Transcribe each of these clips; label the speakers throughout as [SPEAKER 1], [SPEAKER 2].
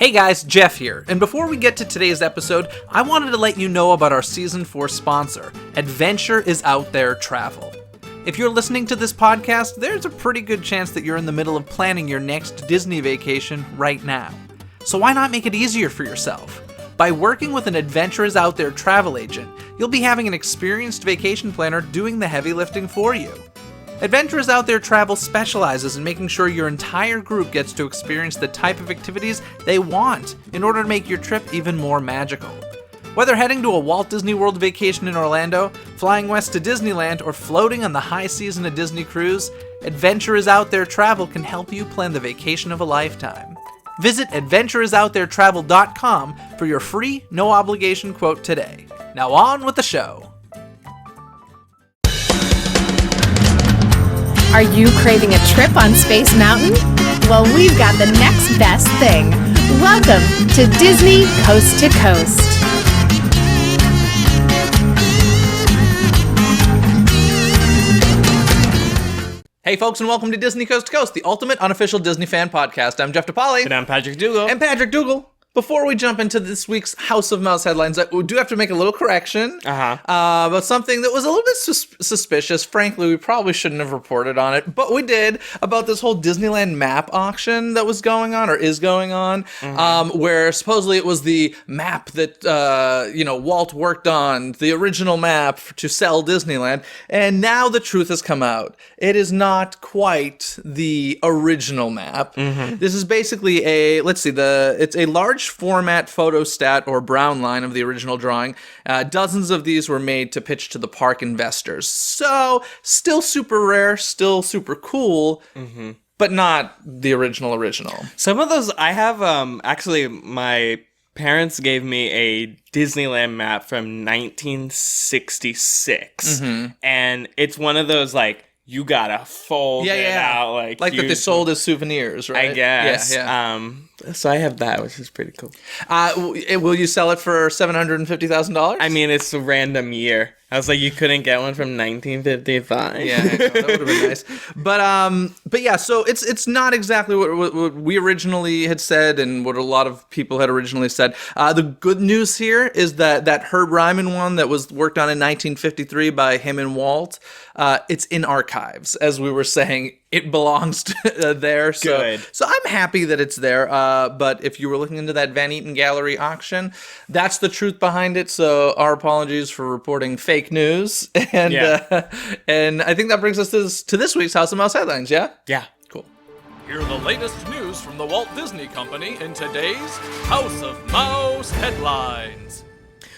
[SPEAKER 1] Hey guys, Jeff here, and before we get to today's episode, I wanted to let you know about our Season 4 sponsor, Adventure is Out There Travel. If you're listening to this podcast, there's a pretty good chance that you're in the middle of planning your next Disney vacation right now. So why not make it easier for yourself? By working with an Adventure is Out There travel agent, you'll be having an experienced vacation planner doing the heavy lifting for you. Adventure is Out There Travel specializes in making sure your entire group gets to experience the type of activities they want in order to make your trip even more magical. Whether heading to a Walt Disney World vacation in Orlando, flying west to Disneyland, or floating on the high seas in a Disney cruise, Adventure is Out There Travel can help you plan the vacation of a lifetime. Visit adventureisouttheretravel.com for your free, no-obligation quote today. Now on with the show.
[SPEAKER 2] Are you craving a trip on Space Mountain? Well, we've got the next best thing. Welcome to Disney Coast to Coast.
[SPEAKER 1] Hey folks, and welcome to Disney Coast to Coast, the ultimate unofficial Disney fan podcast. I'm Jeff DePaoli.
[SPEAKER 3] And I'm Patrick Dougal.
[SPEAKER 1] And Patrick Dougal. Before we jump into this week's House of Mouse headlines, we do have to make a little correction about something that was a little bit suspicious. Frankly, we probably shouldn't have reported on it, but we did, about this whole Disneyland Map Auction that was going on, or is going on, where supposedly it was the map that, Walt worked on, the original map to sell Disneyland, and now the truth has come out. It is not quite the original map. This is basically it's a large format photostat or brown line of the original drawing. Dozens of these were made to pitch to the park investors. So, still super rare, still super cool, but not the original.
[SPEAKER 3] Some of those, I have, actually, my parents gave me a Disneyland map from 1966. And it's one of those, like, you gotta fold it out. Like
[SPEAKER 1] that they sold as souvenirs, right?
[SPEAKER 3] I guess.
[SPEAKER 1] Yeah.
[SPEAKER 3] So I have that, which is pretty cool.
[SPEAKER 1] Will you sell it for $750,000?
[SPEAKER 3] I mean, it's a random year. I was like, you couldn't get one from 1955.
[SPEAKER 1] Yeah, I know, that would have been nice. But yeah, so it's not exactly what we originally had said and what a lot of people had originally said. The good news here is that Herb Ryman one that was worked on in 1953 by him and Walt, it's in archives, as we were saying. It belongs there. So,
[SPEAKER 3] good.
[SPEAKER 1] So I'm happy that it's there. But if you were looking into that Van Eaton Gallery auction, that's the truth behind it. So our apologies for reporting fake news. And and I think that brings us to this week's House of Mouse headlines. Yeah?
[SPEAKER 3] Yeah.
[SPEAKER 1] Cool.
[SPEAKER 4] Hear the latest news from the Walt Disney Company in today's House of Mouse headlines.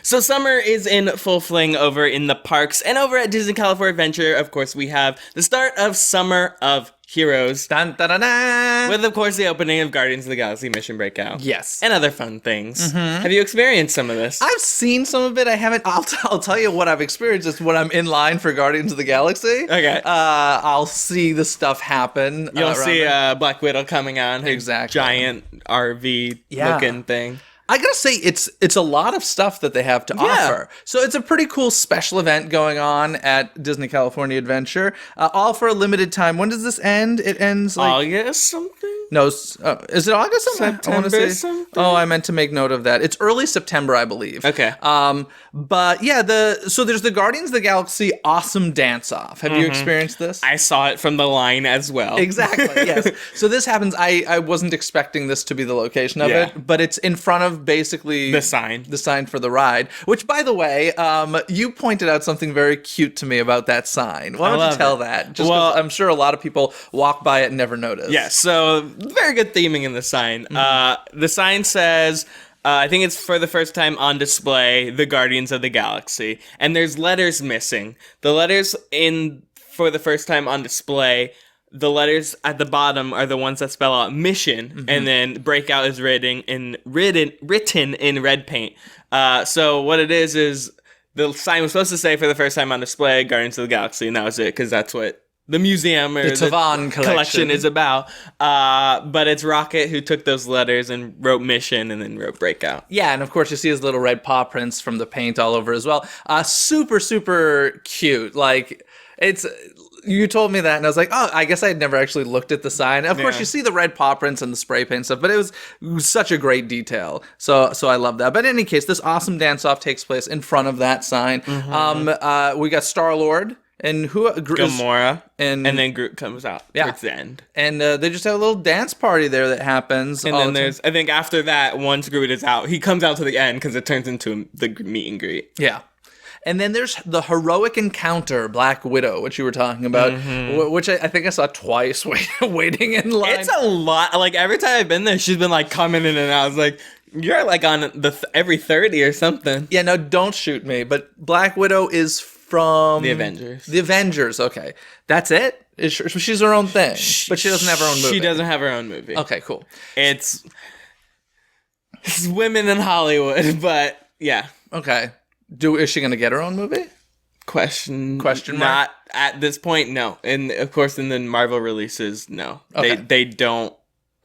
[SPEAKER 3] So summer is in full fling over in the parks, and over at Disney California Adventure, of course, we have the start of Summer of Heroes.
[SPEAKER 1] Dun, dun, dun, dun.
[SPEAKER 3] With, of course, the opening of Guardians of the Galaxy Mission Breakout.
[SPEAKER 1] Yes.
[SPEAKER 3] And other fun things. Have you experienced some of this?
[SPEAKER 1] I've seen some of it. I haven't. I'll tell you what I've experienced is when I'm in line for Guardians of the Galaxy.
[SPEAKER 3] Okay.
[SPEAKER 1] I'll see the stuff happen.
[SPEAKER 3] You'll see Black Widow coming on.
[SPEAKER 1] Exactly.
[SPEAKER 3] Giant RV looking thing.
[SPEAKER 1] I gotta say, it's a lot of stuff that they have to offer. So it's a pretty cool special event going on at Disney California Adventure, all for a limited time. When does this end? It ends like
[SPEAKER 3] August something?
[SPEAKER 1] No, is it August?
[SPEAKER 3] September something?
[SPEAKER 1] Oh, I meant to make note of that. It's early September, I believe.
[SPEAKER 3] Okay.
[SPEAKER 1] But yeah, so there's the Guardians of the Galaxy Awesome Dance Off. Have you experienced this?
[SPEAKER 3] I saw it from the line as well.
[SPEAKER 1] Exactly, yes. So this happens, I wasn't expecting this to be the location of it, but it's in front of basically
[SPEAKER 3] the sign
[SPEAKER 1] for the ride, which, by the way, you pointed out something very cute to me about that sign. Why don't you tell that? Just 'cause I'm sure a lot of people walk by it and never notice.
[SPEAKER 3] Yeah, so very good theming in the sign. The sign says, I think it's for the first time on display, the Guardians of the Galaxy. And there's letters missing. The letters for the first time on display, the letters at the bottom are the ones that spell out mission, and then breakout is written in red paint. So what it is the sign was supposed to say for the first time on display, Guardians of the Galaxy, and that was it, because that's what the museum or the
[SPEAKER 1] Tavan
[SPEAKER 3] collection is about. But it's Rocket who took those letters and wrote mission and then wrote breakout.
[SPEAKER 1] Yeah, and of course you see his little red paw prints from the paint all over as well. Super, super cute. Like, it's... You told me that, and I was like, oh, I guess I had never actually looked at the sign. Of course, you see the red paw prints and the spray paint stuff, but it was such a great detail. So I love that. But in any case, this awesome dance-off takes place in front of that sign. We got Star-Lord. And
[SPEAKER 3] Gamora, and then Groot comes out towards the end,
[SPEAKER 1] and they just have a little dance party there that happens.
[SPEAKER 3] And then there's, I think after that, once Groot is out, he comes out to the end because it turns into the meet and greet.
[SPEAKER 1] Yeah. And then there's the heroic encounter, Black Widow, which you were talking about, which I think I saw twice waiting in line.
[SPEAKER 3] It's a lot. Like, every time I've been there, she's been, like, coming in and out. I was like, you're, like, on every 30 or something.
[SPEAKER 1] Yeah, no, don't shoot me. But Black Widow is from...
[SPEAKER 3] The Avengers.
[SPEAKER 1] The Avengers, okay. That's it? She's her own thing, but she doesn't have her own movie.
[SPEAKER 3] She doesn't have her own movie.
[SPEAKER 1] Okay, cool.
[SPEAKER 3] It's women in Hollywood, but, yeah.
[SPEAKER 1] Okay. Is she going to get her own movie?
[SPEAKER 3] Question
[SPEAKER 1] mark?
[SPEAKER 3] Not at this point, no. And of course, in the Marvel releases, no.
[SPEAKER 1] Okay.
[SPEAKER 3] They don't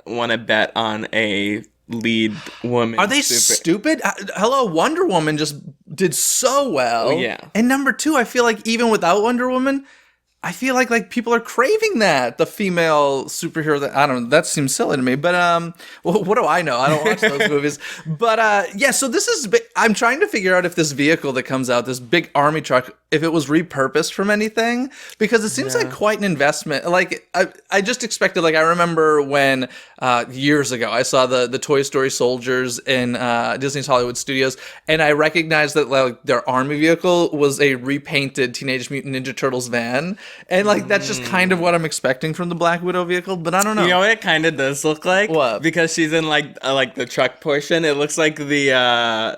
[SPEAKER 3] want to bet on a lead woman.
[SPEAKER 1] Are they stupid? Hello, Wonder Woman just did so well.
[SPEAKER 3] Yeah. And
[SPEAKER 1] number two, I feel like even without Wonder Woman, I feel like people are craving that, the female superhero. That I don't know, that seems silly to me, but well, what do I know? I don't watch those movies. But yeah, so this is, I'm trying to figure out if this vehicle that comes out, this big army truck, if it was repurposed from anything, because it seems like quite an investment. Like I just expected, like I remember when years ago I saw the Toy Story soldiers in Disney's Hollywood Studios, and I recognized that like their army vehicle was a repainted Teenage Mutant Ninja Turtles van. And, like, that's just kind of what I'm expecting from the Black Widow vehicle, but I don't know.
[SPEAKER 3] You know what it kind of does look like?
[SPEAKER 1] What?
[SPEAKER 3] Because she's in, like the truck portion. It looks like the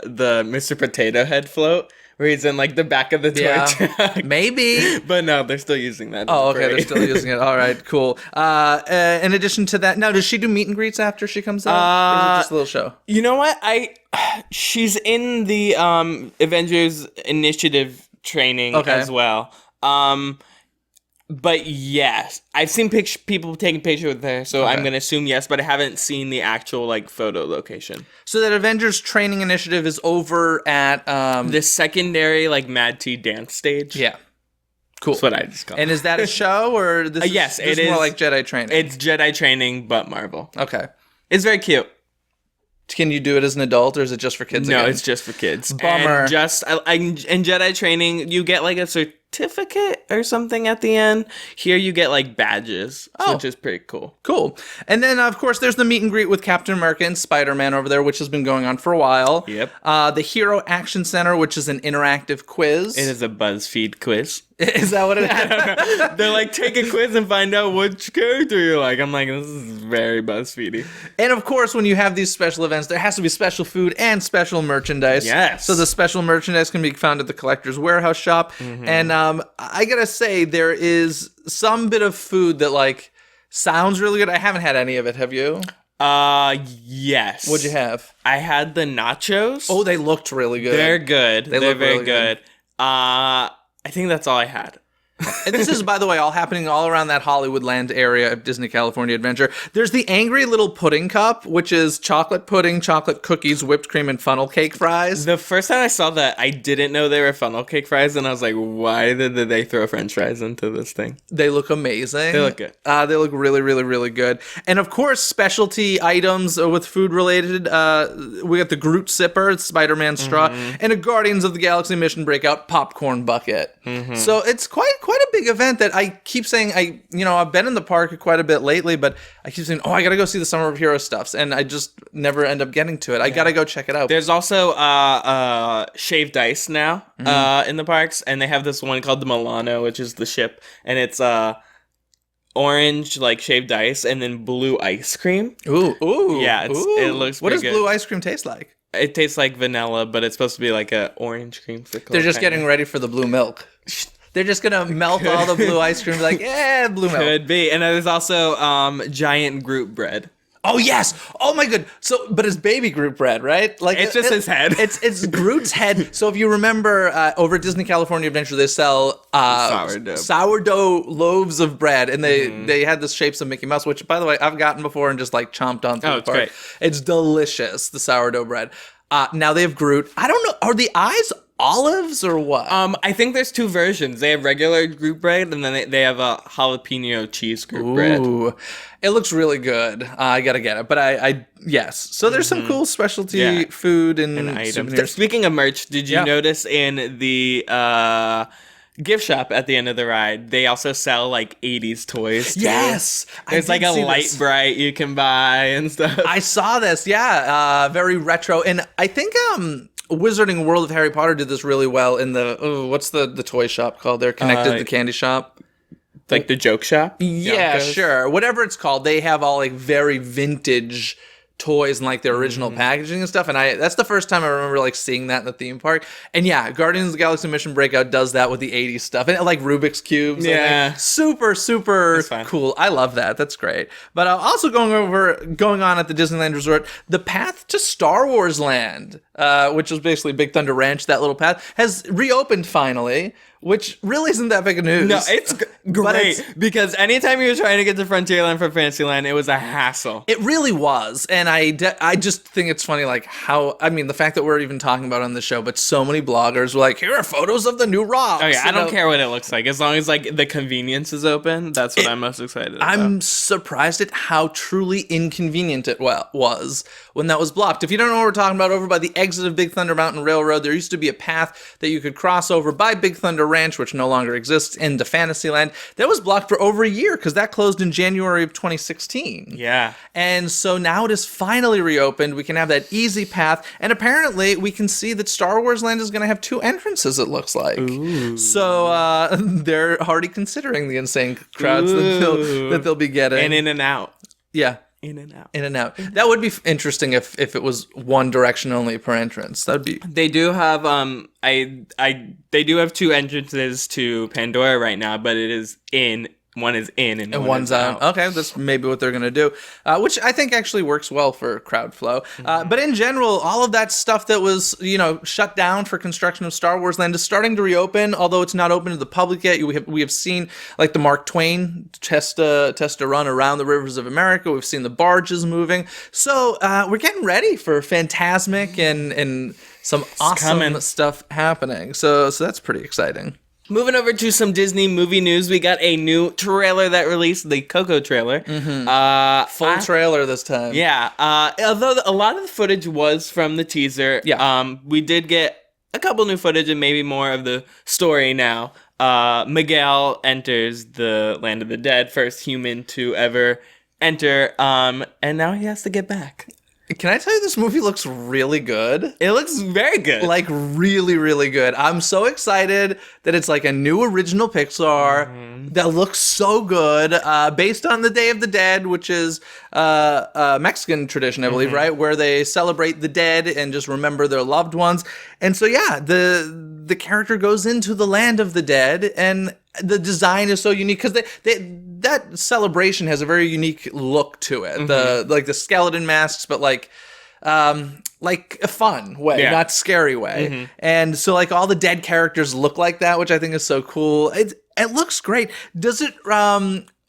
[SPEAKER 3] Mr. Potato Head float, where he's in, like, the back of the toy truck.
[SPEAKER 1] Maybe.
[SPEAKER 3] But no, they're still using that.
[SPEAKER 1] Oh, okay, they're still using it. All right, cool. In addition to that, now, does she do meet and greets after she comes out? Or is it just a little show?
[SPEAKER 3] You know what? She's in the Avengers Initiative training as well. But yes, I've seen people taking pictures with her, so I'm going to assume yes, but I haven't seen the actual, like, photo location.
[SPEAKER 1] So that Avengers Training Initiative is over at...
[SPEAKER 3] the secondary, like, Mad Tea dance stage?
[SPEAKER 1] Yeah. Cool.
[SPEAKER 3] That's what I just call it.
[SPEAKER 1] And is that a show, or this
[SPEAKER 3] yes,
[SPEAKER 1] is
[SPEAKER 3] it
[SPEAKER 1] more
[SPEAKER 3] is
[SPEAKER 1] like Jedi Training?
[SPEAKER 3] It's Jedi Training, but Marvel.
[SPEAKER 1] Okay.
[SPEAKER 3] It's very cute.
[SPEAKER 1] Can you do it as an adult, or is it just for kids again?
[SPEAKER 3] No, it's just for kids.
[SPEAKER 1] Bummer.
[SPEAKER 3] And in Jedi Training, you get, like, a certificate or something at the end. Here you get, like, badges, which is pretty cool.
[SPEAKER 1] Cool. And then, of course, there's the meet and greet with Captain America and Spider-Man over there, which has been going on for a while.
[SPEAKER 3] Yep.
[SPEAKER 1] The Hero Action Center, which is an interactive quiz.
[SPEAKER 3] It is a BuzzFeed quiz.
[SPEAKER 1] Is that what it is?
[SPEAKER 3] They're like, take a quiz and find out which character you like. I'm like, this is very BuzzFeedy.
[SPEAKER 1] And of course, when you have these special events, there has to be special food and special merchandise.
[SPEAKER 3] Yes.
[SPEAKER 1] So the special merchandise can be found at the Collector's Warehouse shop. Mm-hmm. And I gotta say, there is some bit of food that, like, sounds really good. I haven't had any of it. Have you?
[SPEAKER 3] Yes.
[SPEAKER 1] What'd you have?
[SPEAKER 3] I had the nachos.
[SPEAKER 1] Oh, they looked really good.
[SPEAKER 3] They're good. They're very
[SPEAKER 1] really good.
[SPEAKER 3] I think that's all I had.
[SPEAKER 1] And this is, by the way, all happening all around that Hollywood land area of Disney California Adventure. There's the Angry Little Pudding Cup, which is chocolate pudding, chocolate cookies, whipped cream, and funnel cake fries.
[SPEAKER 3] The first time I saw that, I didn't know they were funnel cake fries, and I was like, why did they throw French fries into this thing?
[SPEAKER 1] They look amazing.
[SPEAKER 3] They look good.
[SPEAKER 1] They look really, really, really good. And of course, specialty items with food related. We got the Groot Sipper, Spider-Man straw, and a Guardians of the Galaxy Mission Breakout popcorn bucket. So it's quite a big event that I keep saying. I've been in the park quite a bit lately, but I keep saying, I gotta go see the Summer of Heroes stuffs, and I just never end up getting to it. I gotta go check it out.
[SPEAKER 3] There's also shaved ice now in the parks, and they have this one called the Milano, which is the ship, and it's orange, like, shaved ice, and then blue ice cream.
[SPEAKER 1] Ooh.
[SPEAKER 3] Yeah, it looks
[SPEAKER 1] What
[SPEAKER 3] pretty
[SPEAKER 1] does blue ice cream taste like?
[SPEAKER 3] It tastes like vanilla, but it's supposed to be like a orange creamsicle.
[SPEAKER 1] They're just getting ready for the blue milk. They're just gonna melt all the blue ice cream, like, blue milk.
[SPEAKER 3] Could be. And then there's also giant Groot bread.
[SPEAKER 1] Oh yes! Oh my god! So, but it's baby Groot bread, right? Like,
[SPEAKER 3] it's just his head.
[SPEAKER 1] It's Groot's head. So if you remember, over at Disney California Adventure, they sell sourdough loaves of bread, and they had the shapes of Mickey Mouse, which, by the way, I've gotten before and just, like, chomped on.
[SPEAKER 3] Oh, it's great.
[SPEAKER 1] It's delicious, the sourdough bread. Now they have Groot. I don't know. Are the eyes olives or what?
[SPEAKER 3] I think there's two versions. They have regular group bread, and then they have a jalapeno cheese group bread.
[SPEAKER 1] Ooh, it looks really good. I gotta get it. But I yes. So there's some cool specialty food and
[SPEAKER 3] Items.
[SPEAKER 1] souvenirs.
[SPEAKER 3] Speaking of merch, did you
[SPEAKER 1] Yeah.
[SPEAKER 3] notice in the gift shop at the end of the ride, they also sell like 80s toys too?
[SPEAKER 1] Yes,
[SPEAKER 3] There's
[SPEAKER 1] I
[SPEAKER 3] like
[SPEAKER 1] did
[SPEAKER 3] a
[SPEAKER 1] see
[SPEAKER 3] light
[SPEAKER 1] this.
[SPEAKER 3] bright you can buy and stuff.
[SPEAKER 1] I saw this. Yeah, very retro, and I think Wizarding World of Harry Potter did this really well in the what's the toy shop called? They're connected to the candy shop.
[SPEAKER 3] Like the joke shop?
[SPEAKER 1] Yeah,
[SPEAKER 3] Yonkos?
[SPEAKER 1] sure. Whatever it's called, they have all like very vintage toys and like their original packaging and stuff. And that's the first time I remember like seeing that in the theme park. And yeah, Guardians of the Galaxy Mission Breakout does that with the 80s stuff. And like Rubik's Cubes.
[SPEAKER 3] Yeah.
[SPEAKER 1] Super, super
[SPEAKER 3] fun.
[SPEAKER 1] cool. I love that. That's great. But also going on at the Disneyland Resort, the path to Star Wars Land, which was basically Big Thunder Ranch, that little path, has reopened finally. Which really isn't that big of news.
[SPEAKER 3] No, it's great
[SPEAKER 1] it's-
[SPEAKER 3] because anytime you were trying to get to Frontierland from Fantasyland, it was a hassle.
[SPEAKER 1] It really was, and I just think it's funny, like how, I mean, the fact that we're even talking about it on the show, but so many bloggers were like, here are photos of the new rocks.
[SPEAKER 3] Oh yeah, I
[SPEAKER 1] you
[SPEAKER 3] don't
[SPEAKER 1] know?
[SPEAKER 3] care what it looks like as long as like the convenience is open. That's what I'm most excited about.
[SPEAKER 1] I'm surprised at how truly inconvenient it was when that was blocked. If you don't know what we're talking about, over by the exit of Big Thunder Mountain Railroad, there used to be a path that you could cross over by Big Thunder Ranch, which no longer exists, into Fantasyland. That was blocked for over a year because that closed in January of 2016.
[SPEAKER 3] Yeah.
[SPEAKER 1] And so now it is finally reopened. We can have that easy path. And apparently we can see that Star Wars Land is going to have 2 entrances, it looks like.
[SPEAKER 3] Ooh.
[SPEAKER 1] So they're already considering the insane crowds that they'll be getting.
[SPEAKER 3] And in and out.
[SPEAKER 1] Yeah.
[SPEAKER 3] In and out.
[SPEAKER 1] In and out. That would be interesting if it was one direction only per entrance. That'd be...
[SPEAKER 3] They do have they do have 2 entrances to Pandora right now, but it is one is in and
[SPEAKER 1] one's
[SPEAKER 3] is out.
[SPEAKER 1] Okay, that's maybe what they're going to do, which I think actually works well for crowd flow. But in general, all of that stuff that was, shut down for construction of Star Wars Land is starting to reopen, although it's not open to the public yet. We have seen like the Mark Twain test to run around the rivers of America. We've seen the barges moving. So we're getting ready for Fantasmic and some awesome
[SPEAKER 3] coming.
[SPEAKER 1] stuff happening. So that's pretty exciting.
[SPEAKER 3] Moving over to some Disney movie news, we got a new trailer that released, the Coco trailer.
[SPEAKER 1] Full trailer this time.
[SPEAKER 3] Yeah, although a lot of the footage was from the teaser, we did get a couple new footage and maybe more of the story now. Miguel enters the Land of the Dead, first human to ever enter, and now he has to get back.
[SPEAKER 1] Can I tell you, this movie looks really good?
[SPEAKER 3] It looks very good.
[SPEAKER 1] Like, really, really good. I'm so excited that it's like a new original Pixar that looks so good, based on the Day of the Dead, which is a Mexican tradition, I believe, right? Where they celebrate the dead and just remember their loved ones. And so, yeah, the character goes into the land of the dead, and the design is so unique because that celebration has a very unique look to it. The skeleton masks, but like a fun way, not scary way. And so like all the dead characters look like that, which I think is so cool. It looks great. Does it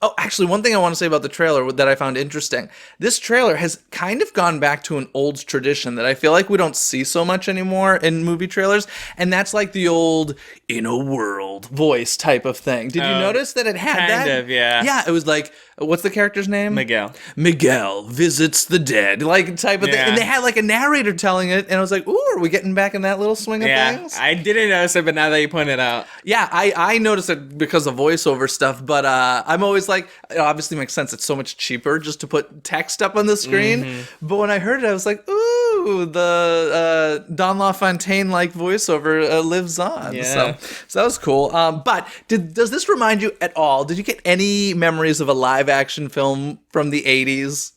[SPEAKER 1] Oh, actually, one thing I want to say about the trailer that I found interesting. This trailer has kind of gone back to an old tradition that I feel like we don't see so much anymore in movie trailers, and that's like the old "in a world" voice type of thing. Did you notice that it had that?
[SPEAKER 3] Kind of, yeah.
[SPEAKER 1] Yeah, it was like, what's the character's name?
[SPEAKER 3] Miguel.
[SPEAKER 1] Miguel visits the dead, like type of thing.
[SPEAKER 3] Yeah.
[SPEAKER 1] And they had like a narrator telling it, and I was like, ooh, are we getting back in that little swing of things?
[SPEAKER 3] I didn't notice it, but now that you point it out.
[SPEAKER 1] Yeah, I noticed it because of voiceover stuff, but I'm always like, it obviously makes sense. It's so much cheaper just to put text up on the screen. But when I heard it, I was like, ooh, the Don LaFontaine-like voiceover lives on.
[SPEAKER 3] Yeah.
[SPEAKER 1] So that was cool. But does this remind you at all? Did you get any memories of a live-action film from the 80s?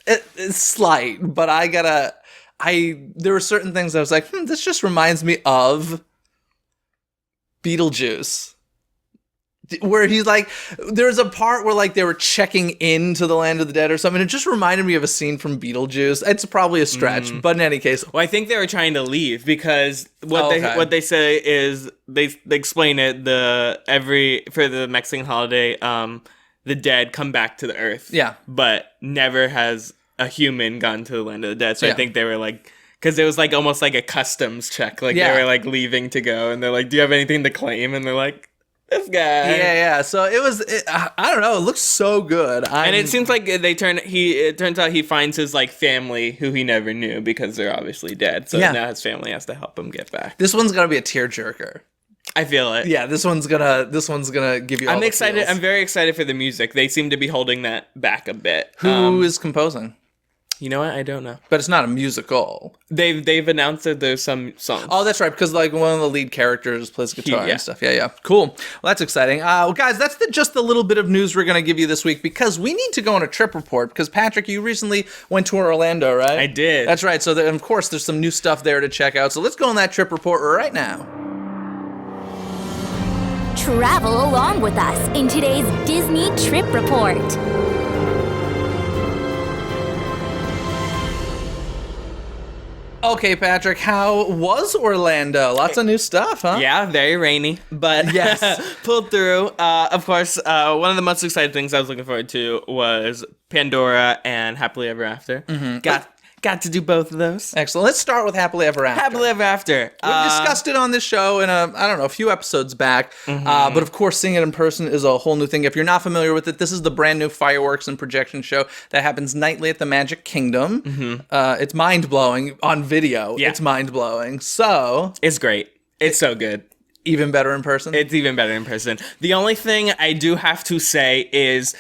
[SPEAKER 1] It's slight, but there were certain things I was like, this just reminds me of Beetlejuice. Where he's like, there's a part where like they were checking into the Land of the Dead or something. It just reminded me of a scene from Beetlejuice. It's probably a stretch, but in any case.
[SPEAKER 3] Well, I think they were trying to leave because what they say is they explain it for the Mexican holiday, the dead come back to the earth.
[SPEAKER 1] Yeah.
[SPEAKER 3] But never has a human gone to the Land of the Dead. So I think they were like Because it was like almost like a customs check. Like
[SPEAKER 1] Yeah.
[SPEAKER 3] they were like leaving to go, and they're like, "Do you have anything to claim?" And they're like, "This guy."
[SPEAKER 1] Yeah. So I don't know. It looks so good.
[SPEAKER 3] And it seems like it turns out he finds his like family who he never knew because they're obviously dead. So now his family has to help him get back.
[SPEAKER 1] This one's gonna be a tearjerker.
[SPEAKER 3] I feel it.
[SPEAKER 1] Yeah, this one's gonna give you. All
[SPEAKER 3] I'm
[SPEAKER 1] the
[SPEAKER 3] excited.
[SPEAKER 1] feels.
[SPEAKER 3] I'm very excited for the music. They seem to be holding that back a bit.
[SPEAKER 1] Who is composing?
[SPEAKER 3] You know what? I don't know.
[SPEAKER 1] But it's not a musical.
[SPEAKER 3] They've announced that there's some songs.
[SPEAKER 1] Oh, that's right, because like one of the lead characters plays guitar
[SPEAKER 3] Yeah.
[SPEAKER 1] and stuff. Yeah. Cool. Well, that's exciting. Well, guys, that's just the little bit of news we're going to give you this week because we need to go on a trip report. Because Patrick, you recently went to Orlando, right?
[SPEAKER 3] I did.
[SPEAKER 1] That's right. So of course, there's some new stuff there to check out. So let's go on that trip report right now.
[SPEAKER 5] Travel along with us in today's Disney Trip Report.
[SPEAKER 1] Okay, Patrick, how was Orlando? Lots of new stuff, huh?
[SPEAKER 3] Yeah, very rainy, but
[SPEAKER 1] Yes.
[SPEAKER 3] pulled through. Of course, one of the most exciting things I was looking forward to was Pandora and Happily Ever After.
[SPEAKER 1] Mm-hmm.
[SPEAKER 3] Got to do both of those.
[SPEAKER 1] Excellent. Let's start with Happily Ever After.
[SPEAKER 3] Happily Ever After.
[SPEAKER 1] We've discussed it on this show in a few episodes back. But of course, seeing it in person is a whole new thing. If you're not familiar with it, this is the brand new fireworks and projection show that happens nightly at the Magic Kingdom. It's mind blowing on video.
[SPEAKER 3] Yeah.
[SPEAKER 1] It's mind blowing. So
[SPEAKER 3] It's great. It's so good.
[SPEAKER 1] even better in person.
[SPEAKER 3] It's even better in person. The only thing I do have to say is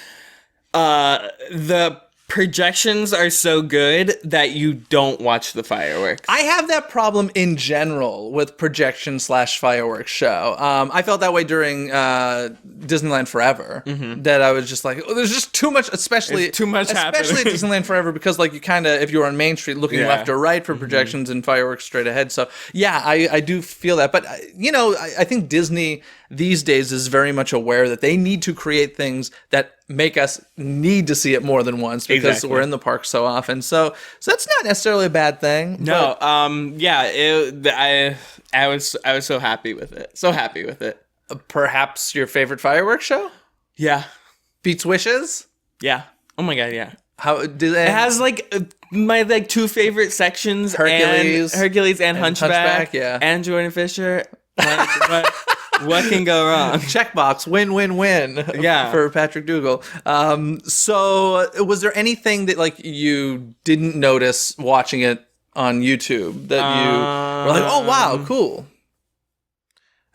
[SPEAKER 3] the projections are so good that you don't watch the fireworks.
[SPEAKER 1] I have that problem in general with projection / fireworks show. I felt that way during Disneyland Forever. That I was just like, oh, there's just too much, especially
[SPEAKER 3] It's too much
[SPEAKER 1] especially at
[SPEAKER 3] happening.
[SPEAKER 1] Disneyland Forever because like you kind of if you're on Main Street looking
[SPEAKER 3] Yeah.
[SPEAKER 1] left or right for projections and fireworks straight ahead. So yeah, I do feel that. But I think Disney these days is very much aware that they need to create things that make us need to see it more than once because
[SPEAKER 3] Exactly.
[SPEAKER 1] we're in the park so often. So that's not necessarily a bad thing.
[SPEAKER 3] No, I was so happy with it. So happy with it.
[SPEAKER 1] Perhaps your favorite fireworks show?
[SPEAKER 3] Yeah.
[SPEAKER 1] Beats Wishes?
[SPEAKER 3] Yeah. Oh my god, yeah.
[SPEAKER 1] How do they
[SPEAKER 3] It has like my like two favorite sections:
[SPEAKER 1] Hercules
[SPEAKER 3] and Hunchback,
[SPEAKER 1] yeah.
[SPEAKER 3] and Jordan Fisher. What can go wrong?
[SPEAKER 1] checkbox win
[SPEAKER 3] Yeah.
[SPEAKER 1] for Patrick Dougal. So was there anything that like you didn't notice watching it on YouTube that you were like, oh wow, cool?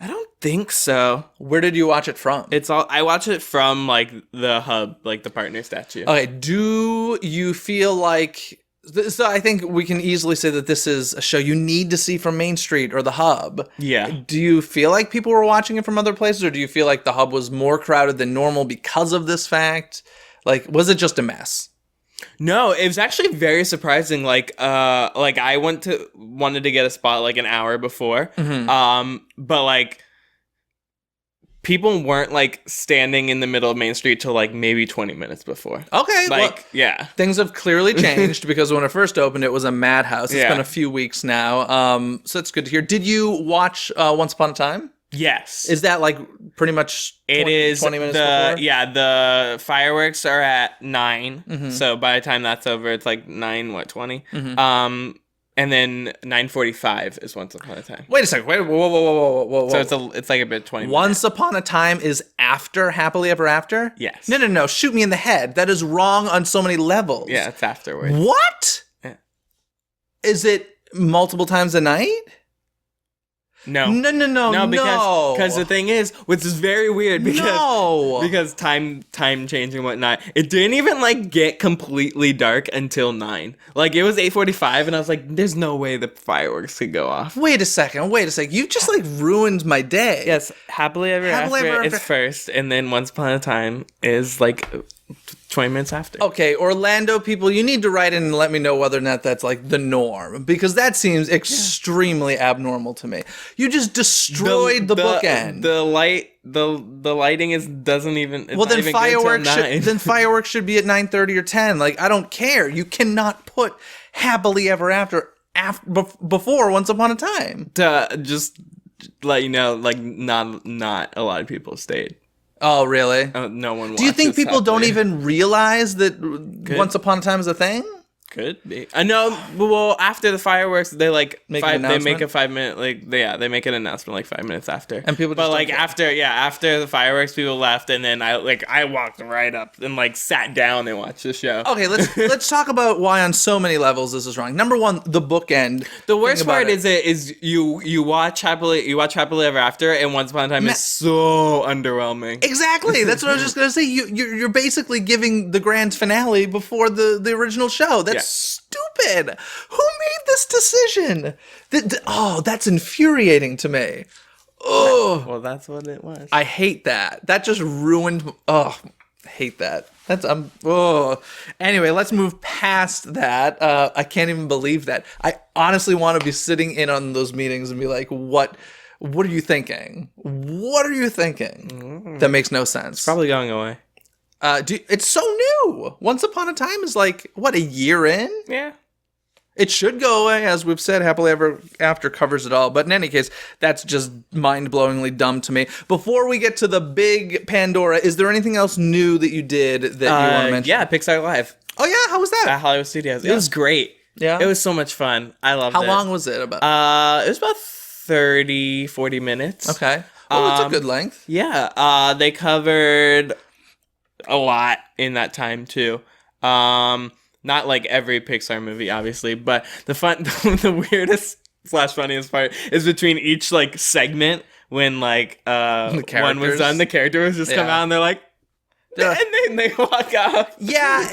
[SPEAKER 3] I don't think so.
[SPEAKER 1] Where did you watch it from?
[SPEAKER 3] I watch it from like the hub, like the partner statue.
[SPEAKER 1] Okay, do you feel like so I think we can easily say that this is a show you need to see from Main Street or the Hub.
[SPEAKER 3] Yeah.
[SPEAKER 1] Do you feel like people were watching it from other places, or do you feel like the Hub was more crowded than normal because of this fact? Like, was it just a mess?
[SPEAKER 3] No, it was actually very surprising. Like I wanted to get a spot like an hour before. But like people weren't like standing in the middle of Main Street till like maybe 20 minutes before.
[SPEAKER 1] Okay, well,
[SPEAKER 3] yeah.
[SPEAKER 1] things have clearly changed because when it first opened, it was a madhouse. It's
[SPEAKER 3] Yeah.
[SPEAKER 1] been a few weeks now, so it's good to hear. Did you watch Once Upon a Time?
[SPEAKER 3] Yes.
[SPEAKER 1] Is that like pretty much 20 minutes before?
[SPEAKER 3] The fireworks are at 9. So by the time that's over, it's like 20? And then 9:45 is Once Upon a Time.
[SPEAKER 1] Wait a second. Wait, whoa.
[SPEAKER 3] So it's like a bit 20 minutes.
[SPEAKER 1] Once Upon a Time is after Happily Ever After?
[SPEAKER 3] Yes.
[SPEAKER 1] No. Shoot me in the head. That is wrong on so many levels.
[SPEAKER 3] Yeah, it's afterwards.
[SPEAKER 1] What?
[SPEAKER 3] Yeah.
[SPEAKER 1] Is it multiple times a night?
[SPEAKER 3] No.
[SPEAKER 1] No,
[SPEAKER 3] because the thing is, which is very weird because time change and whatnot. It didn't even like get completely dark until 9. Like it was 8:45, and I was like, "There's no way the fireworks could go off."
[SPEAKER 1] Wait a second. You just like ruined my day.
[SPEAKER 3] Yes, Happily Ever After is first, and then Once Upon a Time is like 20 minutes after.
[SPEAKER 1] Okay, Orlando people, you need to write in and let me know whether or not that's like the norm, because that seems extremely abnormal to me. You just destroyed the bookend.
[SPEAKER 3] The lighting doesn't even. It's
[SPEAKER 1] Well,
[SPEAKER 3] not
[SPEAKER 1] then
[SPEAKER 3] even good till 9.
[SPEAKER 1] fireworks should be at 9:30 or 10. Like, I don't care. You cannot put Happily Ever After before Once Upon a Time.
[SPEAKER 3] To just let you know, like not a lot of people stayed.
[SPEAKER 1] Oh, really?
[SPEAKER 3] No one.
[SPEAKER 1] Do you think
[SPEAKER 3] watches
[SPEAKER 1] people don't
[SPEAKER 3] Happily.
[SPEAKER 1] even realize that Once Upon a Time is a thing?
[SPEAKER 3] Could be. I know. Well, after the fireworks, they like
[SPEAKER 1] Make
[SPEAKER 3] they
[SPEAKER 1] an
[SPEAKER 3] make
[SPEAKER 1] announcement?
[SPEAKER 3] a 5 minute they make an announcement like 5 minutes after.
[SPEAKER 1] And people just
[SPEAKER 3] but
[SPEAKER 1] don't
[SPEAKER 3] like
[SPEAKER 1] care.
[SPEAKER 3] after the fireworks, people left, and then I walked right up and like sat down and watched the show.
[SPEAKER 1] Okay, let's talk about why on so many levels this is wrong. Number one, the bookend.
[SPEAKER 3] The worst
[SPEAKER 1] thing about
[SPEAKER 3] part is you watch Happily Ever After, and Once Upon a Time is so underwhelming.
[SPEAKER 1] Exactly. That's what I was just gonna say. You're basically giving the grand finale before the original show. That's stupid. Who made this decision? That's infuriating to me. Oh,
[SPEAKER 3] Well, that's what it was.
[SPEAKER 1] I hate that. That just ruined. Oh, I hate that. That's Oh. Anyway, let's move past that. I can't even believe that. I honestly want to be sitting in on those meetings and be like, what? What are you thinking? What are you thinking? That makes no sense.
[SPEAKER 3] Probably going away.
[SPEAKER 1] It's so new. Once Upon a Time is like, what, a year in?
[SPEAKER 3] Yeah.
[SPEAKER 1] It should go away, as we've said. Happily Ever After covers it all. But in any case, that's just mind-blowingly dumb to me. Before we get to the big Pandora, is there anything else new that you did that you want to mention?
[SPEAKER 3] Yeah, Pixar Live
[SPEAKER 1] Oh, yeah? How was that?
[SPEAKER 3] at Hollywood Studios. It was great.
[SPEAKER 1] Yeah?
[SPEAKER 3] It was so much fun. I loved it.
[SPEAKER 1] How long was it about?
[SPEAKER 3] It was about 30, 40 minutes.
[SPEAKER 1] Okay. Oh, it's a good length.
[SPEAKER 3] Yeah. They covered a lot in that time too. Not like every Pixar movie, obviously, but the weirdest / funniest part is between each like segment when like one was
[SPEAKER 1] characters.
[SPEAKER 3] done, the character was just come
[SPEAKER 1] Yeah.
[SPEAKER 3] out and they're like,
[SPEAKER 1] Yeah.
[SPEAKER 3] and then they walk off.
[SPEAKER 1] Yeah,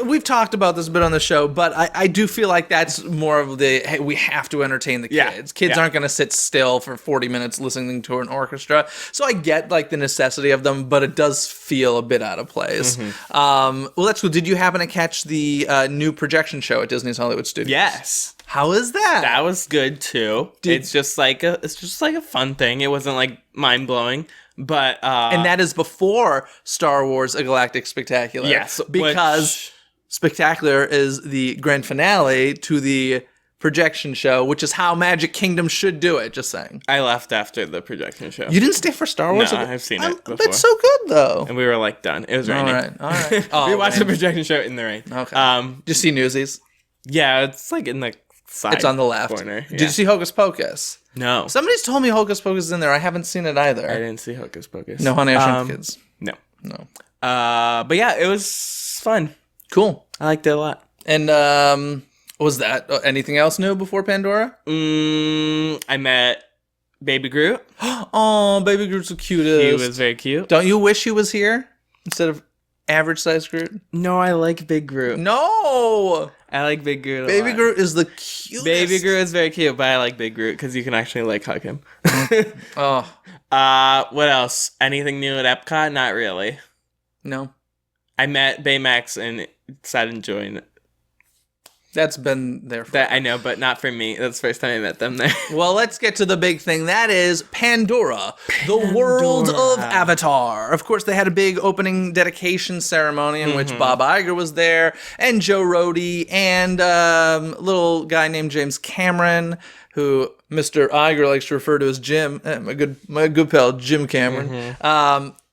[SPEAKER 1] we've talked about this a bit on the show, but I do feel like that's more of the, hey, we have to entertain the
[SPEAKER 3] Yeah,
[SPEAKER 1] kids. Kids
[SPEAKER 3] yeah.
[SPEAKER 1] aren't going to sit still for 40 minutes listening to an orchestra. So I get like the necessity of them, but it does feel a bit out of place. Well, that's cool. Did you happen to catch the new projection show at Disney's Hollywood Studios?
[SPEAKER 3] Yes.
[SPEAKER 1] How is that?
[SPEAKER 3] That was good too. It's just like a fun thing. It wasn't like mind blowing, but
[SPEAKER 1] and that is before Star Wars: A Galactic Spectacular.
[SPEAKER 3] Yes,
[SPEAKER 1] because Spectacular is the grand finale to the projection show, which is how Magic Kingdom should do it. Just saying.
[SPEAKER 3] I left after the projection show.
[SPEAKER 1] You didn't stay for Star Wars?
[SPEAKER 3] No, I've seen it before.
[SPEAKER 1] It's so good though.
[SPEAKER 3] And we were like done. It was
[SPEAKER 1] All
[SPEAKER 3] raining.
[SPEAKER 1] right. Oh,
[SPEAKER 3] We watched the
[SPEAKER 1] man.
[SPEAKER 3] projection show in the rain.
[SPEAKER 1] Okay.
[SPEAKER 3] Um,
[SPEAKER 1] Did you see Newsies?
[SPEAKER 3] yeah, it's like in the side.
[SPEAKER 1] It's on the left.
[SPEAKER 3] corner.
[SPEAKER 1] Did you see Hocus Pocus?
[SPEAKER 3] No,
[SPEAKER 1] Somebody's told me Hocus Pocus is in there. I haven't seen it either.
[SPEAKER 3] I didn't see Hocus Pocus.
[SPEAKER 1] No, Honey, I Shrunk the Kids.
[SPEAKER 3] No.
[SPEAKER 1] No.
[SPEAKER 3] But yeah, it was fun.
[SPEAKER 1] Cool.
[SPEAKER 3] I liked it a lot.
[SPEAKER 1] And was that anything else new before Pandora?
[SPEAKER 3] I met Baby Groot.
[SPEAKER 1] Oh, Baby Groot's the cutest.
[SPEAKER 3] He was very cute.
[SPEAKER 1] Don't you wish he was here instead of average size Groot?
[SPEAKER 3] No, I like Big Groot.
[SPEAKER 1] No,
[SPEAKER 3] I like Big Groot.
[SPEAKER 1] Baby Groot is the cutest.
[SPEAKER 3] Baby Groot is very cute, but I like Big Groot because you can actually like hug him.
[SPEAKER 1] Oh
[SPEAKER 3] What else? Anything new at Epcot? Not really.
[SPEAKER 1] no,
[SPEAKER 3] I met Baymax and sat enjoying it.
[SPEAKER 1] that's been there for.
[SPEAKER 3] That I know, but not for me. That's the first time I met them there.
[SPEAKER 1] Well, let's get to the big thing. That is Pandora, the world of Avatar. Of course, they had a big opening dedication ceremony in which Bob Iger was there, and Joe Rohde, and a little guy named James Cameron, who Mr. Iger likes to refer to as Jim. My good pal Jim Cameron.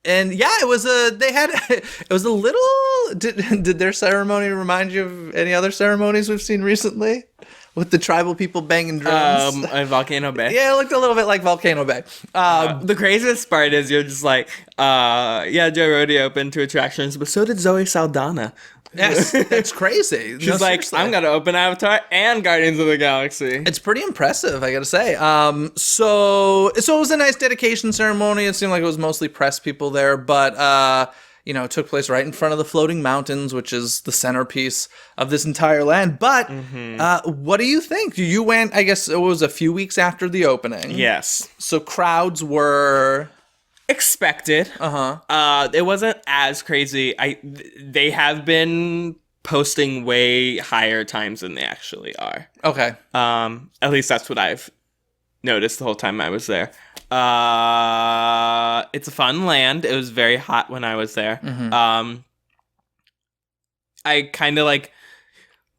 [SPEAKER 1] And yeah, it was a little. Did their ceremony remind you of any other ceremonies we've seen recently, with the tribal people banging drums?
[SPEAKER 3] Volcano Bay.
[SPEAKER 1] Yeah, it looked a little bit like Volcano Bay.
[SPEAKER 3] The craziest part is you're just like, yeah, Joe Rohde opened 2 attractions, but so did Zoe Saldana.
[SPEAKER 1] Yes, that's crazy.
[SPEAKER 3] She's like, I'm gonna open Avatar and Guardians of the Galaxy.
[SPEAKER 1] It's pretty impressive, I gotta say. So it was a nice dedication ceremony. It seemed like it was mostly press people there, but it took place right in front of the floating mountains, which is the centerpiece of this entire land. But what do you think? You went, I guess it was a few weeks after the opening.
[SPEAKER 3] Yes.
[SPEAKER 1] So crowds were
[SPEAKER 3] Expected. It wasn't as crazy. They have been posting way higher times than they actually are.
[SPEAKER 1] okay.
[SPEAKER 3] At least that's what I've noticed the whole time I was there. It's a fun land. It was very hot when I was there. I kind of like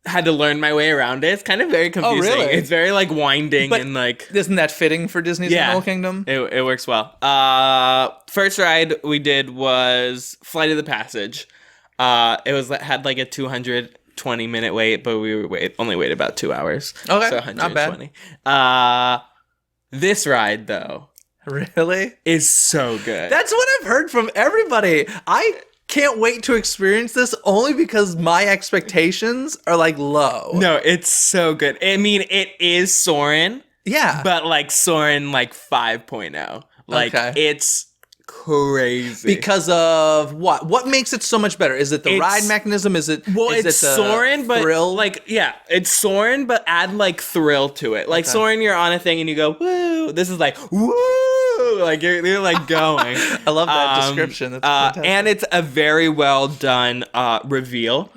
[SPEAKER 3] had to learn my way around it. It's kind of very confusing.
[SPEAKER 1] really?
[SPEAKER 3] It's very like winding
[SPEAKER 1] But
[SPEAKER 3] and like
[SPEAKER 1] Isn't that fitting for Disney's Animal Kingdom?
[SPEAKER 3] It works well. First ride we did was Flight of the Passage. It had like a 200 20-minute wait, but we only waited about 2 hours.
[SPEAKER 1] Okay,
[SPEAKER 3] so
[SPEAKER 1] not bad.
[SPEAKER 3] 120. This ride though
[SPEAKER 1] Really?
[SPEAKER 3] is so good.
[SPEAKER 1] That's what I've heard from everybody. I can't wait to experience this only because my expectations are like low.
[SPEAKER 3] No, it's so good. I mean, it is Soarin'.
[SPEAKER 1] Yeah.
[SPEAKER 3] But like Soarin' like 5.0. Like it's crazy.
[SPEAKER 1] Because of what? What makes it so much better? Is it the ride mechanism? Is it
[SPEAKER 3] it's Soarin', but
[SPEAKER 1] thrill?
[SPEAKER 3] like it's Soarin', but add like thrill to it. Like Soarin', you're on a thing and you go woo. This is like woo. Like you're like going.
[SPEAKER 1] I love that description. That's fantastic.
[SPEAKER 3] And it's a very well done reveal.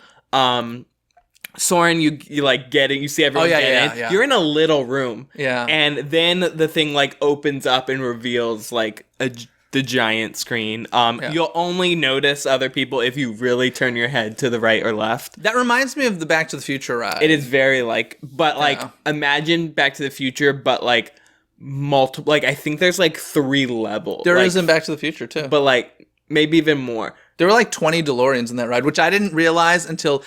[SPEAKER 3] Soarin', you like get it. You see everyone get in.
[SPEAKER 1] Yeah.
[SPEAKER 3] You're in a little room.
[SPEAKER 1] Yeah.
[SPEAKER 3] And then the thing like opens up and reveals like the giant screen. You'll only notice other people if you really turn your head to the right or left.
[SPEAKER 1] That reminds me of the Back to the Future ride.
[SPEAKER 3] It is very like, but like imagine Back to the Future, but like multiple. Like I think there's like 3 levels.
[SPEAKER 1] There is in Back to the Future too,
[SPEAKER 3] but like maybe even more.
[SPEAKER 1] There were like 20 DeLoreans in that ride, which I didn't realize until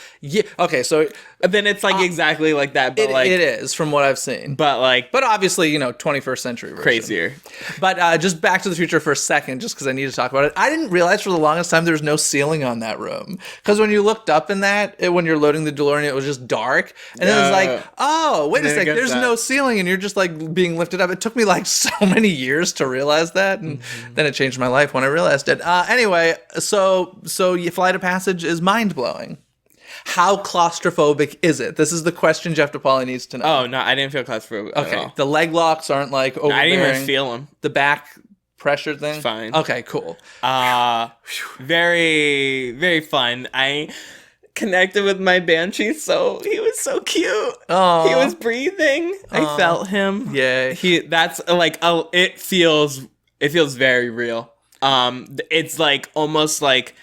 [SPEAKER 1] okay. So
[SPEAKER 3] then it's like exactly like that, but like
[SPEAKER 1] it is from what I've seen.
[SPEAKER 3] But
[SPEAKER 1] obviously 21st century version.
[SPEAKER 3] Crazier.
[SPEAKER 1] But just Back to the Future for a second, just because I need to talk about it. I didn't realize for the longest time there was no ceiling on that room, because when you looked up in that, when you're loading the DeLorean, it was just dark, and then it was like, oh wait a second, there's no ceiling, and you're just like being lifted up. It took me like so many years to realize that, and then it changed my life when I realized it. Anyway, so Flight of Passage is mind-blowing. How claustrophobic is it? This is the question Jeff DePaoli needs to know.
[SPEAKER 3] Oh, no, I didn't feel claustrophobic at all.
[SPEAKER 1] The leg locks aren't like overbearing.
[SPEAKER 3] I didn't even feel them.
[SPEAKER 1] The back pressure thing?
[SPEAKER 3] Fine.
[SPEAKER 1] Okay, cool.
[SPEAKER 3] Very, very fun. I connected with my Banshee, so he was so cute.
[SPEAKER 1] Oh,
[SPEAKER 3] he was breathing. I felt him.
[SPEAKER 1] Yeah.
[SPEAKER 3] That's like, it feels very real. It's like almost like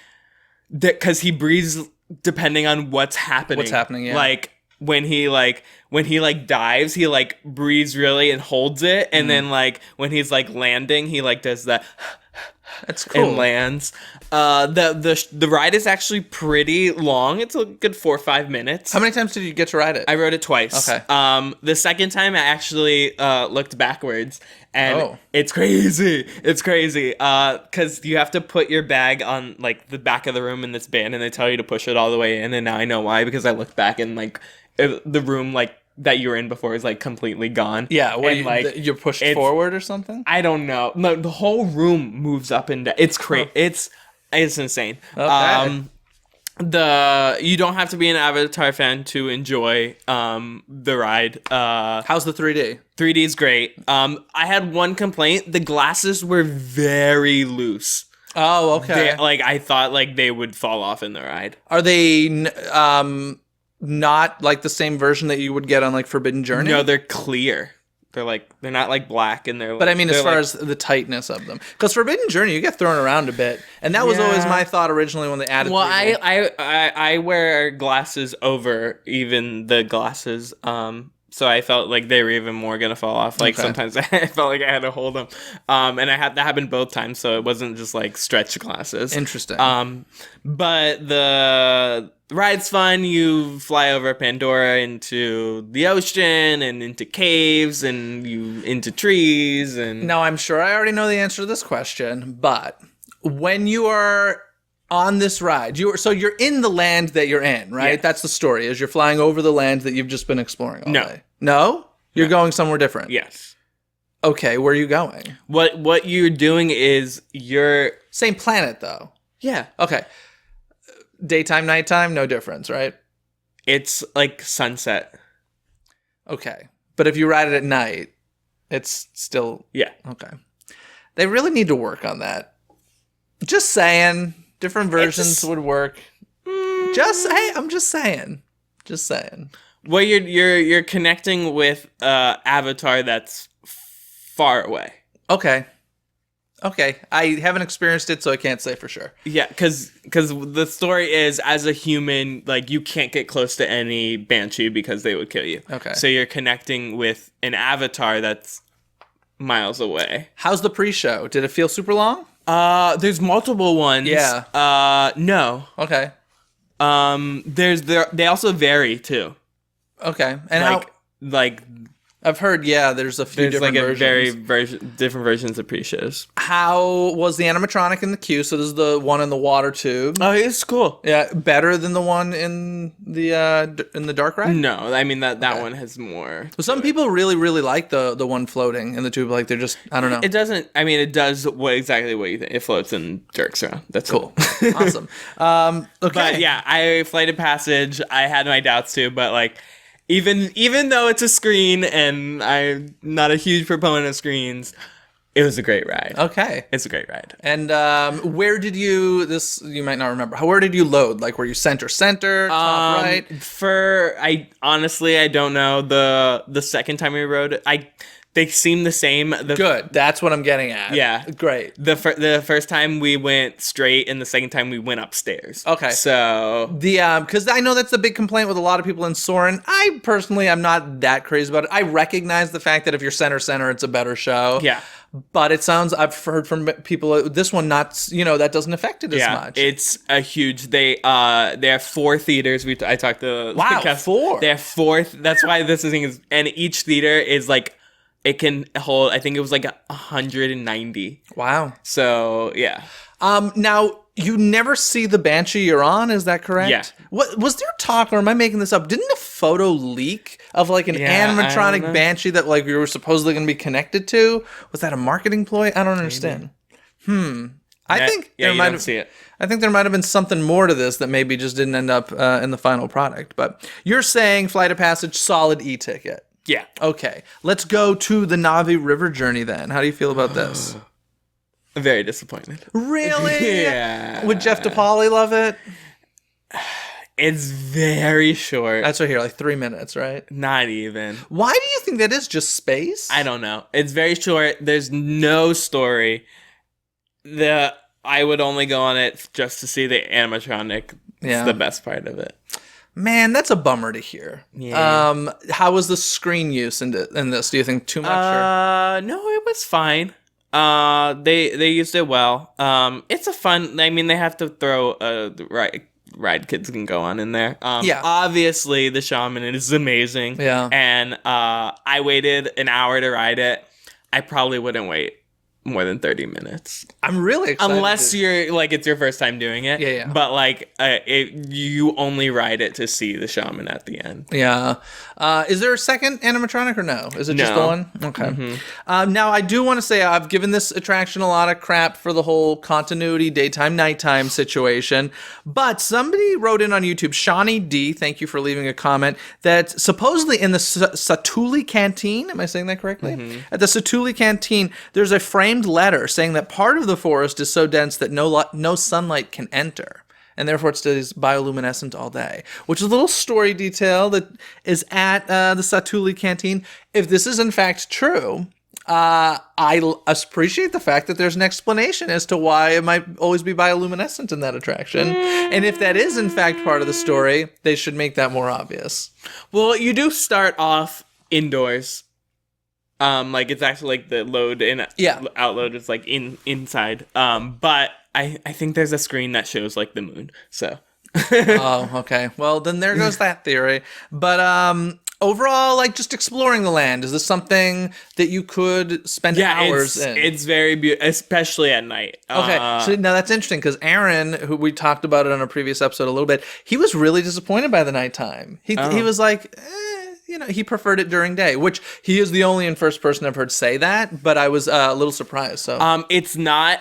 [SPEAKER 3] because he breathes depending on what's happening.
[SPEAKER 1] What's happening? Yeah.
[SPEAKER 3] Like when he dives, he like breathes really and holds it, and then like when he's like landing, he like does that.
[SPEAKER 1] That's cool.
[SPEAKER 3] And lands. The ride is actually pretty long. It's a good 4 or 5 minutes.
[SPEAKER 1] How many times did you get to ride it?
[SPEAKER 3] I rode it twice.
[SPEAKER 1] Okay.
[SPEAKER 3] The second time I actually looked backwards, and it's crazy. It's crazy. Because you have to put your bag on like the back of the room in this bin, and they tell you to push it all the way in. And now I know why, because I looked back and like the room like that you were in before is like completely gone.
[SPEAKER 1] Yeah,
[SPEAKER 3] and
[SPEAKER 1] you're pushed forward or something?
[SPEAKER 3] I don't know. No, the whole room moves up and down. It's crazy. It's insane.
[SPEAKER 1] Okay.
[SPEAKER 3] You don't have to be an Avatar fan to enjoy the ride.
[SPEAKER 1] How's the 3D?
[SPEAKER 3] 3D is great. I had one complaint. The glasses were very loose.
[SPEAKER 1] Oh, okay.
[SPEAKER 3] I thought like they would fall off in the ride.
[SPEAKER 1] Are they not like the same version that you would get on like Forbidden Journey?
[SPEAKER 3] No, they're clear. They're not like black, and they're.
[SPEAKER 1] But I mean, as far
[SPEAKER 3] like,
[SPEAKER 1] as the tightness of them, because Forbidden Journey, you get thrown around a bit, and that was always my thought originally when they added.
[SPEAKER 3] Well,
[SPEAKER 1] 3D.
[SPEAKER 3] I wear glasses over even the glasses, so I felt like they were even more gonna fall off. Like sometimes I felt like I had to hold them, and that happened both times, so it wasn't just like stretch glasses.
[SPEAKER 1] Interesting.
[SPEAKER 3] But the ride's fun. You fly over Pandora into the ocean and into caves and into trees and.
[SPEAKER 1] Now, I'm sure I already know the answer to this question, but when you are on this ride, you're in the land that you're in, right?
[SPEAKER 3] Yeah.
[SPEAKER 1] That's the story, is you're flying over the land that you've just been exploring all
[SPEAKER 3] No.
[SPEAKER 1] day. No? You're going somewhere different?
[SPEAKER 3] Yes.
[SPEAKER 1] Okay, where are you going?
[SPEAKER 3] What you're doing is
[SPEAKER 1] Same planet, though.
[SPEAKER 3] Yeah.
[SPEAKER 1] Okay. Daytime, nighttime, no difference, right?
[SPEAKER 3] It's like sunset.
[SPEAKER 1] Okay. But if you ride it at night, it's still...
[SPEAKER 3] Yeah.
[SPEAKER 1] Okay. They really need to work on that. Just saying. Different versions would work. I'm just saying. Just saying.
[SPEAKER 3] Well, you're connecting with Avatar that's far away.
[SPEAKER 1] Okay. I haven't experienced it, so I can't say for sure.
[SPEAKER 3] Yeah, because the story is, as a human, like, you can't get close to any Banshee because they would kill you.
[SPEAKER 1] Okay.
[SPEAKER 3] So you're connecting with an Avatar that's miles away.
[SPEAKER 1] How's the pre-show? Did it feel super long?
[SPEAKER 3] There's multiple ones.
[SPEAKER 1] Yeah.
[SPEAKER 3] No.
[SPEAKER 1] Okay.
[SPEAKER 3] They also vary too.
[SPEAKER 1] Okay, and I've heard, there's a few different versions.
[SPEAKER 3] Different versions of pre-shows.
[SPEAKER 1] How was the animatronic in the queue? So this is the one in the water tube.
[SPEAKER 3] Oh, it's cool.
[SPEAKER 1] Yeah, better than the one in the dark ride?
[SPEAKER 3] No, I mean that one has more.
[SPEAKER 1] Well, some people really, really like the one floating in the tube. Like they're just, I don't know.
[SPEAKER 3] It doesn't. I mean, it does exactly what you think. It floats and jerks around. That's
[SPEAKER 1] cool. Awesome. Okay.
[SPEAKER 3] But yeah, Flight of Passage. I had my doubts too, but like. Even though it's a screen and I'm not a huge proponent of screens, it was a great ride.
[SPEAKER 1] Okay.
[SPEAKER 3] It's a great ride.
[SPEAKER 1] And where did you might not remember. Where did you load? Like were you center, top right?
[SPEAKER 3] I don't know. The second time we rode it, they seem the same.
[SPEAKER 1] Good. That's what I'm getting at.
[SPEAKER 3] Yeah.
[SPEAKER 1] Great.
[SPEAKER 3] The first time we went straight, and the second time we went upstairs.
[SPEAKER 1] Okay.
[SPEAKER 3] So
[SPEAKER 1] because I know that's the big complaint with a lot of people in Soarin'. I personally am not that crazy about it. I recognize the fact that if you're center, it's a better show.
[SPEAKER 3] Yeah.
[SPEAKER 1] But it sounds, I've heard from people, this one not, that doesn't affect it as much.
[SPEAKER 3] It's a huge. They have 4 theaters. I talked to
[SPEAKER 1] 4.
[SPEAKER 3] They have 4. That's why this is, and each theater is like. It can hold, I think it was like 190.
[SPEAKER 1] Wow.
[SPEAKER 3] So, yeah.
[SPEAKER 1] Now, you never see the Banshee you're on, is that correct?
[SPEAKER 3] Yeah.
[SPEAKER 1] What, was there talk, or am I making this up? Didn't a photo leak of like an animatronic Banshee that like we were supposedly going to be connected to? Was that a marketing ploy? I don't understand. I think there might have been something more to this that maybe just didn't end up in the final product. But you're saying Flight of Passage, solid e-ticket.
[SPEAKER 3] Yeah.
[SPEAKER 1] Okay. Let's go to the Navi River journey then. How do you feel about this?
[SPEAKER 3] Very disappointed.
[SPEAKER 1] Really?
[SPEAKER 3] Yeah.
[SPEAKER 1] Would Jeff DePaoli love it?
[SPEAKER 3] It's very short.
[SPEAKER 1] That's right here, like 3 minutes, right?
[SPEAKER 3] Not even.
[SPEAKER 1] Why do you think that is? Just space?
[SPEAKER 3] I don't know. It's very short. There's no story. I would only go on it just to see the animatronic.
[SPEAKER 1] Yeah.
[SPEAKER 3] It's the best part of it.
[SPEAKER 1] Man, that's a bummer to hear.
[SPEAKER 3] Yeah.
[SPEAKER 1] How was the screen use in this? Do you think too much?
[SPEAKER 3] No, it was fine. They used it well. It's a fun. I mean, they have to throw a ride kids can go on in there. Obviously, the Shaman is amazing.
[SPEAKER 1] Yeah.
[SPEAKER 3] And I waited an hour to ride it. I probably wouldn't wait more than 30 minutes.
[SPEAKER 1] I'm really excited.
[SPEAKER 3] Unless you're like it's your first time doing it.
[SPEAKER 1] Yeah.
[SPEAKER 3] But like you only ride it to see the Shaman at the end.
[SPEAKER 1] Yeah. Is there a second animatronic or no? Is it just the one? Okay.
[SPEAKER 3] Mm-hmm.
[SPEAKER 1] Now I do want to say I've given this attraction a lot of crap for the whole continuity daytime nighttime situation, but somebody wrote in on YouTube, Shawnee D, thank you for leaving a comment, that supposedly in the Satuli Canteen, am I saying that correctly? Mm-hmm. At the Satuli Canteen, there's a framed letter saying that part of the forest is so dense that no sunlight can enter, and therefore it stays bioluminescent all day, which is a little story detail that is at the Satuli Canteen. If this is in fact true, I appreciate the fact that there's an explanation as to why it might always be bioluminescent in that attraction. And if that is in fact part of the story, they should make that more obvious.
[SPEAKER 3] Well, you do start off indoors. Like it's actually like the load and outload is like inside. But I think there's a screen that shows like the moon. So.
[SPEAKER 1] Oh, okay. Well, then there goes that theory. But overall, like just exploring the land, is this something that you could spend hours in?
[SPEAKER 3] It's very beautiful, especially at night.
[SPEAKER 1] Okay, so now that's interesting because Aaron, who we talked about it on a previous episode a little bit, he was really disappointed by the nighttime. He was like, he preferred it during day, which he is the only first person I've heard say that, but I was a little surprised. So
[SPEAKER 3] it's not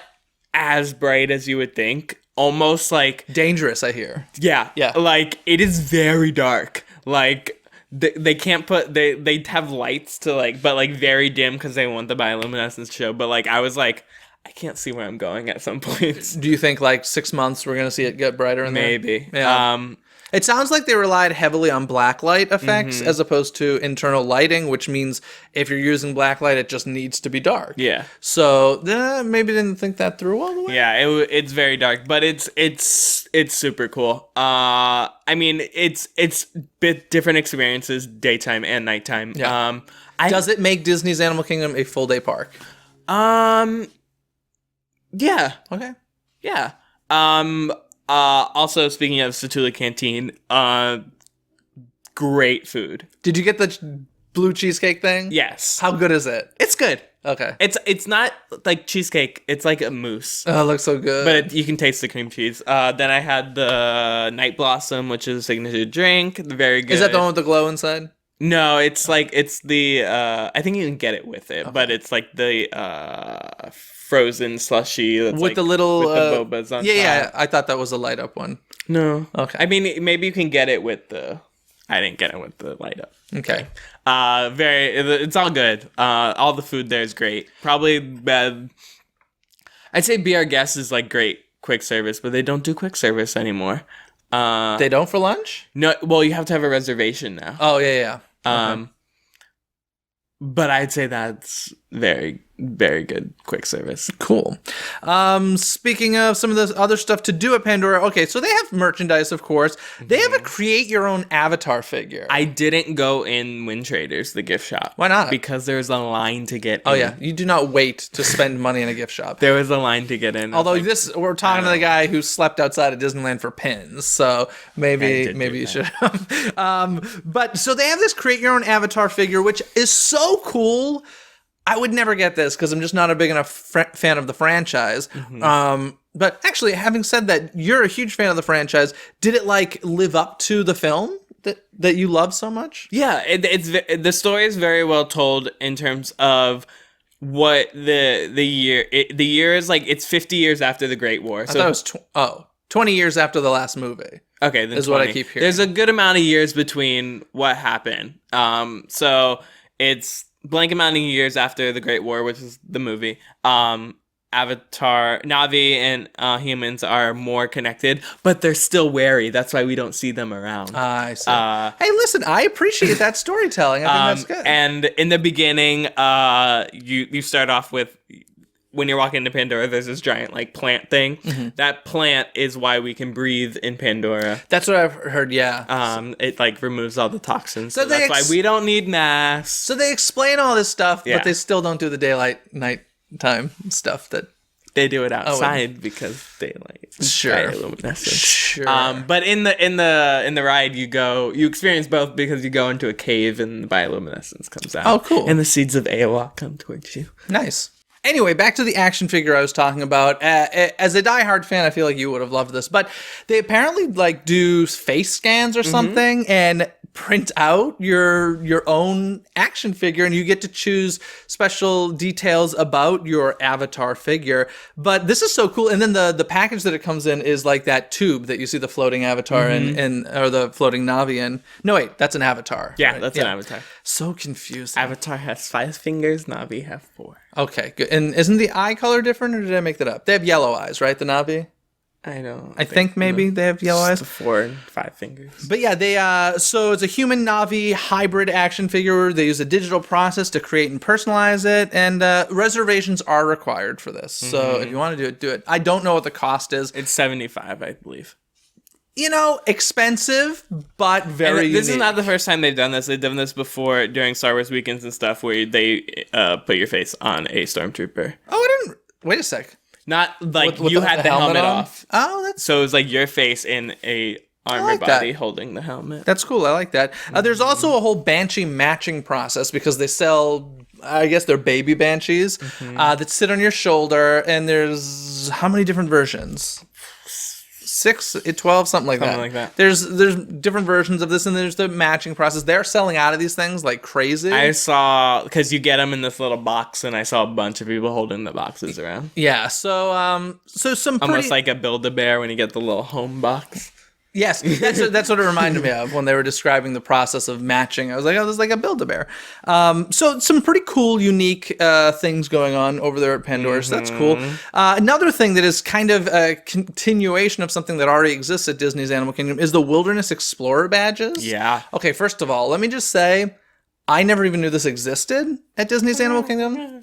[SPEAKER 3] as bright as you would think. Almost like
[SPEAKER 1] dangerous, I hear.
[SPEAKER 3] Yeah. Like it is very dark. Like they can't put they have lights to like, but like very dim because they want the bioluminescence show. But like I was like, I can't see where I'm going at some points.
[SPEAKER 1] Do you think like 6 months we're gonna see it get brighter in there?
[SPEAKER 3] Maybe.
[SPEAKER 1] Yeah. It sounds like they relied heavily on blacklight effects as opposed to internal lighting, which means if you're using blacklight, it just needs to be dark.
[SPEAKER 3] Yeah.
[SPEAKER 1] So maybe didn't think that through all the way.
[SPEAKER 3] Yeah, it's very dark, but it's super cool. I mean, it's bit different experiences, daytime and nighttime.
[SPEAKER 1] Yeah. Does it make Disney's Animal Kingdom a full day park?
[SPEAKER 3] Yeah.
[SPEAKER 1] Okay.
[SPEAKER 3] Yeah. Also, speaking of Satula Canteen, great food.
[SPEAKER 1] Did you get the blue cheesecake thing?
[SPEAKER 3] Yes.
[SPEAKER 1] How good is it?
[SPEAKER 3] It's good.
[SPEAKER 1] Okay.
[SPEAKER 3] It's not like cheesecake. It's like a mousse.
[SPEAKER 1] Oh, it looks so good.
[SPEAKER 3] But you can taste the cream cheese. Then I had the Night Blossom, which is a signature drink. Very good.
[SPEAKER 1] Is that the one with the glow inside?
[SPEAKER 3] No, it's the I think you can get it with it, but it's like the frozen slushy that's
[SPEAKER 1] with
[SPEAKER 3] like,
[SPEAKER 1] the little
[SPEAKER 3] with the bobas on
[SPEAKER 1] yeah,
[SPEAKER 3] top.
[SPEAKER 1] I thought that was a light up one.
[SPEAKER 3] No.
[SPEAKER 1] Okay.
[SPEAKER 3] I mean, maybe you can get it with the. I didn't get it with the light up.
[SPEAKER 1] Okay.
[SPEAKER 3] It's all good. All the food there is great. Probably I'd say Be Our Guest is like great quick service, but they don't do quick service anymore.
[SPEAKER 1] They don't for lunch?
[SPEAKER 3] No, well, you have to have a reservation now.
[SPEAKER 1] Oh, yeah. Okay.
[SPEAKER 3] But I'd say that's very, very good quick service.
[SPEAKER 1] Cool. Speaking of some of the other stuff to do at Pandora, okay, so they have merchandise, of course. They have a create your own avatar figure.
[SPEAKER 3] I didn't go in Wind Traders, the gift shop.
[SPEAKER 1] Why not?
[SPEAKER 3] Because there's a line to get in.
[SPEAKER 1] Oh, yeah. You do not wait to spend money in a gift shop.
[SPEAKER 3] There was a line to get in.
[SPEAKER 1] Although we're talking to the guy who slept outside of Disneyland for pins, so maybe you should have. But so they have this create your own avatar figure, which is so cool. I would never get this because I'm just not a big enough fan of the franchise. But actually, having said that, you're a huge fan of the franchise. Did it live up to the film that you love so much?
[SPEAKER 3] Yeah, the story is very well told in terms of what the year. The year is it's 50 years after the Great War.
[SPEAKER 1] So I thought it was 20 years after the last movie.
[SPEAKER 3] Okay, then
[SPEAKER 1] is
[SPEAKER 3] 20.
[SPEAKER 1] What I keep hearing.
[SPEAKER 3] There's a good amount of years between what happened. So it's blank amount of years after the Great War, which is the movie. Avatar, Na'vi, and humans are more connected, but they're still wary. That's why we don't see them around.
[SPEAKER 1] I see. Hey, listen, I appreciate that storytelling. I think that's good.
[SPEAKER 3] And in the beginning, you start off with, when you're walking into Pandora, there's this giant plant thing. Mm-hmm. That plant is why we can breathe in Pandora.
[SPEAKER 1] That's what I've heard. Yeah.
[SPEAKER 3] It removes all the toxins. So
[SPEAKER 1] that's
[SPEAKER 3] why we don't need masks.
[SPEAKER 1] So they explain all this stuff, but they still don't do the nighttime stuff that
[SPEAKER 3] they do it outside because daylight.
[SPEAKER 1] Sure.
[SPEAKER 3] Bioluminescence.
[SPEAKER 1] Sure.
[SPEAKER 3] But in the ride you experience both because you go into a cave and the bioluminescence comes out.
[SPEAKER 1] Oh, cool.
[SPEAKER 3] And the seeds of Awa come towards you.
[SPEAKER 1] Nice. Anyway, back to the action figure I was talking about. As a diehard fan, I feel like you would have loved this, but they apparently do face scans or something and print out your own action figure, and you get to choose special details about your avatar figure. But this is so cool. And then the package that it comes in is that tube that you see the floating avatar in, or the floating Na'vi in. No, wait, that's an avatar.
[SPEAKER 3] Yeah,
[SPEAKER 1] right?
[SPEAKER 3] that's an avatar.
[SPEAKER 1] So confusing.
[SPEAKER 3] Avatar has 5 fingers, Na'vi have 4.
[SPEAKER 1] Okay, good. And isn't the eye color different, or did I make that up? They have yellow eyes, right? The Na'vi? I think maybe they have yellow eyes.
[SPEAKER 3] 4 and 5 fingers.
[SPEAKER 1] But yeah, they so it's a human Na'vi hybrid action figure. They use a digital process to create and personalize it, and reservations are required for this. So if you want to do it, do it. I don't know what the cost is.
[SPEAKER 3] It's $75, I believe.
[SPEAKER 1] Expensive, but very unique.
[SPEAKER 3] This is not the first time they've done this. They've done this before during Star Wars weekends and stuff, where they put your face on a stormtrooper.
[SPEAKER 1] Oh, I didn't. Wait a sec.
[SPEAKER 3] Not with you had the helmet off.
[SPEAKER 1] Oh, that's
[SPEAKER 3] so it was your face in a armor body holding the helmet.
[SPEAKER 1] That's cool. I like that. There's also a whole Banshee matching process because they sell, I guess they're baby Banshees that sit on your shoulder, and there's how many different versions? 6, 12, something like that. There's different versions of this, and there's the matching process. They're selling out of these things like crazy.
[SPEAKER 3] I saw, because you get them in this little box, and I saw a bunch of people holding the boxes around.
[SPEAKER 1] Yeah, so some pretty...
[SPEAKER 3] Almost like a Build-A-Bear when you get the little home box.
[SPEAKER 1] Yes, that's what it reminded me of when they were describing the process of matching. I was like, oh, this is like a Build-A-Bear. So some pretty cool, unique things going on over there at Pandora, so that's cool. Another thing that is kind of a continuation of something that already exists at Disney's Animal Kingdom is the Wilderness Explorer badges.
[SPEAKER 3] Yeah.
[SPEAKER 1] Okay, first of all, let me just say, I never even knew this existed at Disney's Animal Kingdom.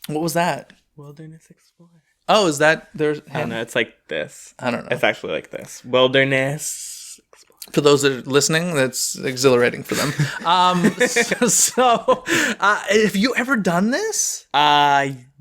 [SPEAKER 1] What was that?
[SPEAKER 3] Wilderness Explorer.
[SPEAKER 1] Oh, is that there's?
[SPEAKER 3] I don't know. It's like this.
[SPEAKER 1] I don't know.
[SPEAKER 3] It's actually like this. Wilderness.
[SPEAKER 1] For those that are listening, that's exhilarating for them. Have you ever done this?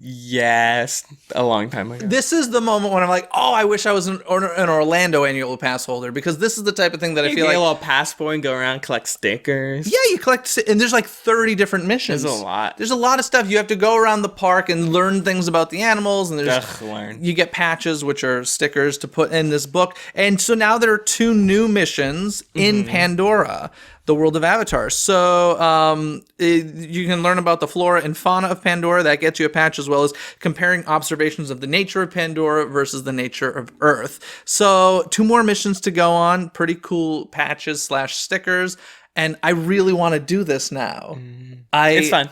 [SPEAKER 3] Yes, a long time ago.
[SPEAKER 1] This is the moment when I'm like, oh, I wish I was an Orlando annual pass holder, because this is the type of thing that I
[SPEAKER 3] You
[SPEAKER 1] feel
[SPEAKER 3] get
[SPEAKER 1] like...
[SPEAKER 3] a little passport and go around, collect stickers.
[SPEAKER 1] Yeah, you collect, and there's like 30 different missions.
[SPEAKER 3] There's a lot.
[SPEAKER 1] There's a lot of stuff. You have to go around the park and learn things about the animals, and there's
[SPEAKER 3] Learn.
[SPEAKER 1] you get patches, which are stickers to put in this book. And so now there are 2 new missions in Pandora, the world of Avatar. So you can learn about the flora and fauna of Pandora. That gets you a patch, as well as comparing observations of the nature of Pandora versus the nature of Earth. So 2 more missions to go on. Pretty cool patches / stickers. And I really want to do this now.
[SPEAKER 3] It's fun.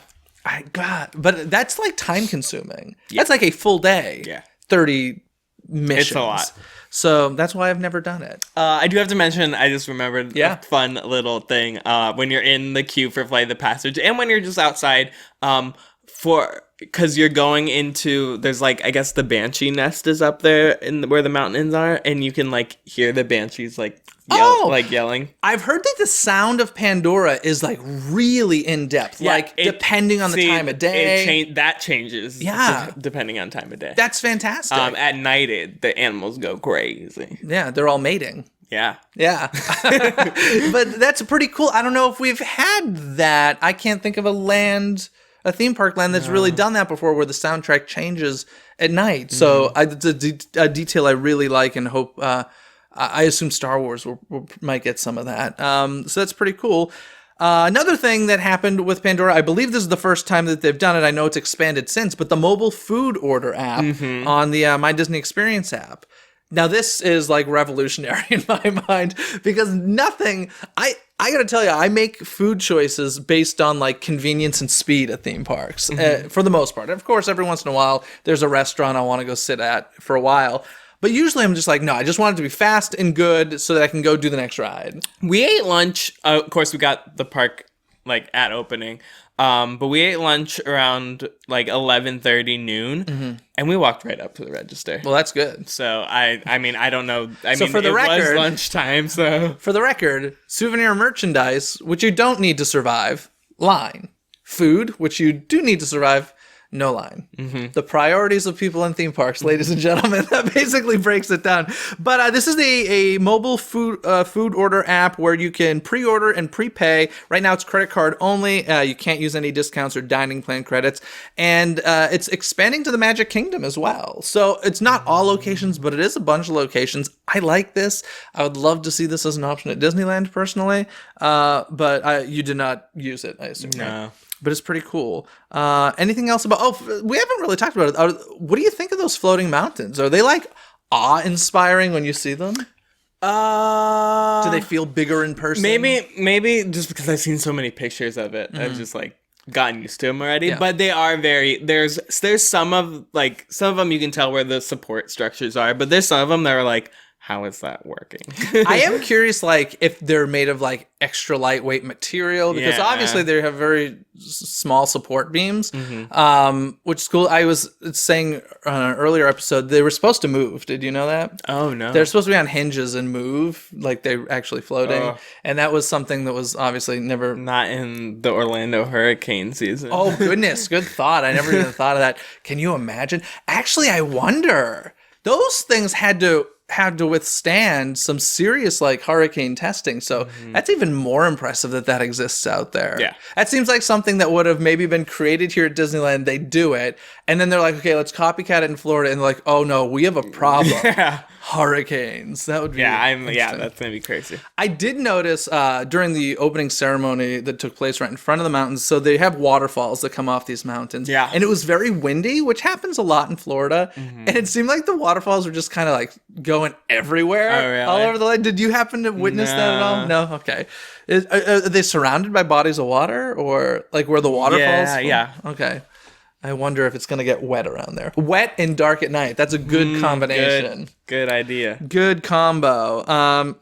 [SPEAKER 1] But that's like time consuming. Yeah. That's like a full day.
[SPEAKER 3] Yeah.
[SPEAKER 1] 30 missions.
[SPEAKER 3] It's a lot.
[SPEAKER 1] So that's why I've never done it.
[SPEAKER 3] I do have to mention, I just remembered
[SPEAKER 1] Yeah.
[SPEAKER 3] a fun little thing. When you're in the queue for Flight of the Passage, and when you're just outside, because you're going into, there's like, I guess the Banshee nest is up there where the mountains are, and you can like hear the Banshees like yelling.
[SPEAKER 1] I've heard that the sound of Pandora is like really in depth, depending on the time of day.
[SPEAKER 3] That changes.
[SPEAKER 1] Yeah.
[SPEAKER 3] Depending on time of day.
[SPEAKER 1] That's fantastic.
[SPEAKER 3] At night, the animals go crazy.
[SPEAKER 1] Yeah, they're all mating.
[SPEAKER 3] Yeah.
[SPEAKER 1] Yeah. But that's pretty cool. I don't know if we've had that. I can't think of a theme park land that's really done that before, where the soundtrack changes at night. So it's a detail I really like, and hope... I assume Star Wars might get some of that. So that's pretty cool. Another thing that happened with Pandora, I believe this is the first time that they've done it. I know it's expanded since, but the mobile food order app on the My Disney Experience app. Now, this is like revolutionary in my mind, because I gotta tell you, I make food choices based on like convenience and speed at theme parks, for the most part. Of course, every once in a while, there's a restaurant I want to go sit at for a while. But usually I'm just like, no, I just want it to be fast and good so that I can go do the next ride.
[SPEAKER 3] We ate lunch. Of course, we got the park like at opening. But we ate lunch around like 11:30 noon, and we walked right up to the register.
[SPEAKER 1] Well, that's good.
[SPEAKER 3] So I mean, I don't know.
[SPEAKER 1] For the record,
[SPEAKER 3] was lunchtime. So
[SPEAKER 1] for the record, souvenir merchandise, which you don't need to survive, line. Food, which you do need to survive, no line. The priorities of people in theme parks, ladies and gentlemen. That basically breaks it down. But this is a mobile food order app where you can pre-order and prepay. Right now it's credit card only. You can't use any discounts or dining plan credits. And it's expanding to the Magic Kingdom as well. So it's not all locations, but it is a bunch of locations. I like this. I would love to see this as an option at Disneyland personally. But you did not use it, I assume.
[SPEAKER 3] no.
[SPEAKER 1] Right? But it's pretty cool. Anything else about... Oh, we haven't really talked about it. What do you think of those floating mountains? Are they, like, awe-inspiring when you see them? Do they feel bigger in person?
[SPEAKER 3] Maybe just because I've seen so many pictures of it, I've just, like, gotten used to them already. Yeah. But they are very... There's some of them you can tell where the support structures are, but there's some of them that are, like... How is that working?
[SPEAKER 1] I am curious, like, if they're made of, like, extra lightweight material, because obviously they have very small support beams, which is cool. I was saying on an earlier episode, they were supposed to move. Did you know that?
[SPEAKER 3] Oh, no.
[SPEAKER 1] They're supposed to be on hinges and move, like they're actually floating. And that was something that was obviously never...
[SPEAKER 3] Not in the Orlando hurricane season.
[SPEAKER 1] Oh, goodness. Good thought. I never even thought of that. Can you imagine? Actually, I wonder. Those things had to withstand some serious like hurricane testing. So that's even more impressive that exists out there.
[SPEAKER 3] Yeah.
[SPEAKER 1] That seems like something that would have maybe been created here at Disneyland. They do it. And then they're like, okay, let's copycat it in Florida. And they're like, oh no, we have a problem. Hurricanes. That would be
[SPEAKER 3] that's gonna be crazy.
[SPEAKER 1] I did notice during the opening ceremony that took place right in front of the mountains, so they have waterfalls that come off these mountains.
[SPEAKER 3] Yeah.
[SPEAKER 1] And it was very windy, which happens a lot in Florida. And it seemed like the waterfalls were just kind of like going everywhere.
[SPEAKER 3] Oh, really?
[SPEAKER 1] All over the lake. Did you happen to witness that at all? No? Okay. Are they surrounded by bodies of water, or like where the waterfalls?
[SPEAKER 3] Yeah.
[SPEAKER 1] Okay. I wonder if it's going to get wet around there. Wet and dark at night. That's a good combination.
[SPEAKER 3] Good idea.
[SPEAKER 1] Good combo.